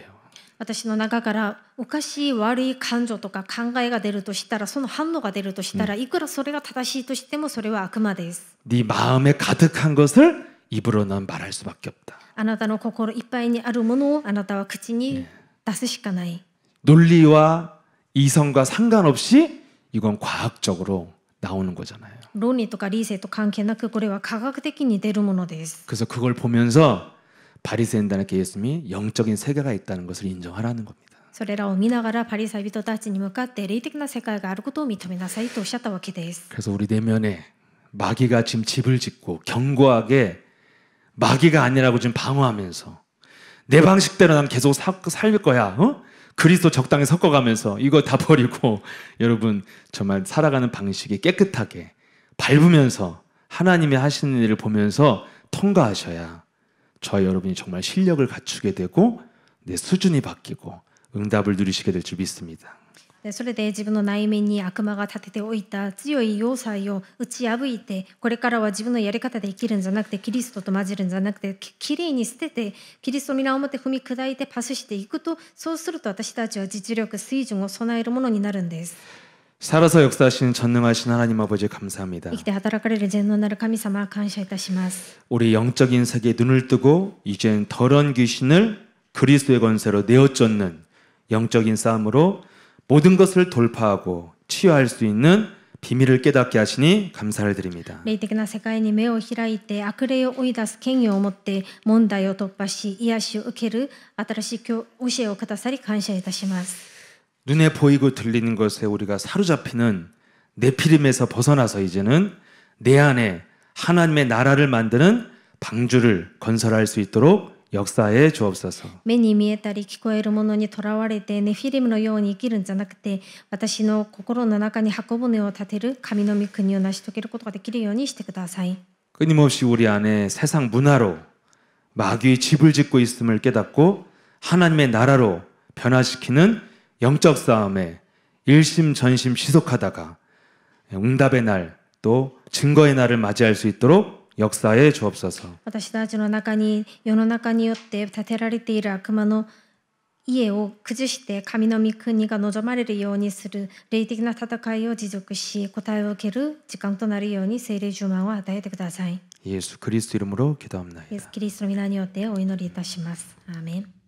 私の中からおかしい悪い感情とか考えが出るとしたら、その反応が出るとしたら、いくらそれが正しいとしてもそれは悪魔です。 네 마음에 가득한 것을 입으로 넌 말할 수밖에 없다. あなたの心いっぱいにあるものをあなたは口に出すしかない。 논리와 이성과 상관없이 이건 과학적으로 나오는 거잖아요. 論理とか理性と関係なく、これは科学的に出るものです。 그래서 그걸 보면서 바리새인단에게 예수님이 영적인 세계가 있다는 것을 인정하라는 겁니다. それらを見ながらパリサイ人たちに向かって霊的な世界があることを認めなさいとおっしゃったわけです。 그래서 우리 내면에 마귀가 지금 집을 짓고 견고하게 마귀가 아니라고 지금 방어하면서 내 방식대로 난 계속 살 거야. 그리스도 적당히 섞어가면서 이거 다 버리고 여러분 정말 살아가는 방식이 깨끗하게 밟으면서 하나님이 하시는 일을 보면서 통과하셔야 저와 여러분이 정말 실력을 갖추게 되고 내 수준이 바뀌고 응답을 누리시게 될 줄 믿습니다. でそれで自分の内面に悪魔が立てておいた強い要塞を打ち破いて、これからは自分のやり方で生きるんじゃなくて、キリストと混じるんじゃなくて、きれいに捨ててキリストの皆をもって踏み砕いてパスしていくと、そうすると私たちは実力水準を備えるものになるんです。 살아서 역사하시는 전능하신 하나님 아버지 감사합니다. 生きて働かれる全能なる神様、感謝いたします。 우리 영적인 세계에 눈을 뜨고 이젠 더러운 귀신을 그리스도의 권세로 내어쫓는 영적인 싸움으로 모든 것을 돌파하고 치유할 수 있는 비밀을 깨닫게 하시니 감사를 드립니다. 霊的な世界に目を開いて悪霊を追い出す権威を持って問題を突破し癒しを受ける新しい教えをくださり感謝いたします。 눈에 보이고 들리는 것에 우리가 사로잡히는 네피림에서 벗어나서 이제는 내 안에 하나님의 나라를 만드는 방주를 건설할 수 있도록 역사해 주옵소서. 目に見えたり聞こえるものにとらわれてネフィリムのように生きるんじゃなくて、私の心の中に箱舟を立てる神の御国を成し遂げることができるようにしてください。 끊임없이 우리 안에 세상 문화로 마귀의 집을 짓고 있음을 깨닫고 하나님의 나라로 변화시키는 영적 싸움에 일심전심 지속하다가 응답의 날 또 증거의 날을 맞이할 수 있도록 역사해 주옵소서. 私たちの中に世の中によって建てられている悪魔の家を崩して神の御国が望まれるようにする霊的な戦いを持続し、答えを受ける時間となるように聖霊充満を与えてください。 예수 그리스도 이름으로 기도합니다. イエス・キリストの皆によってお祈りいたします。アーメン。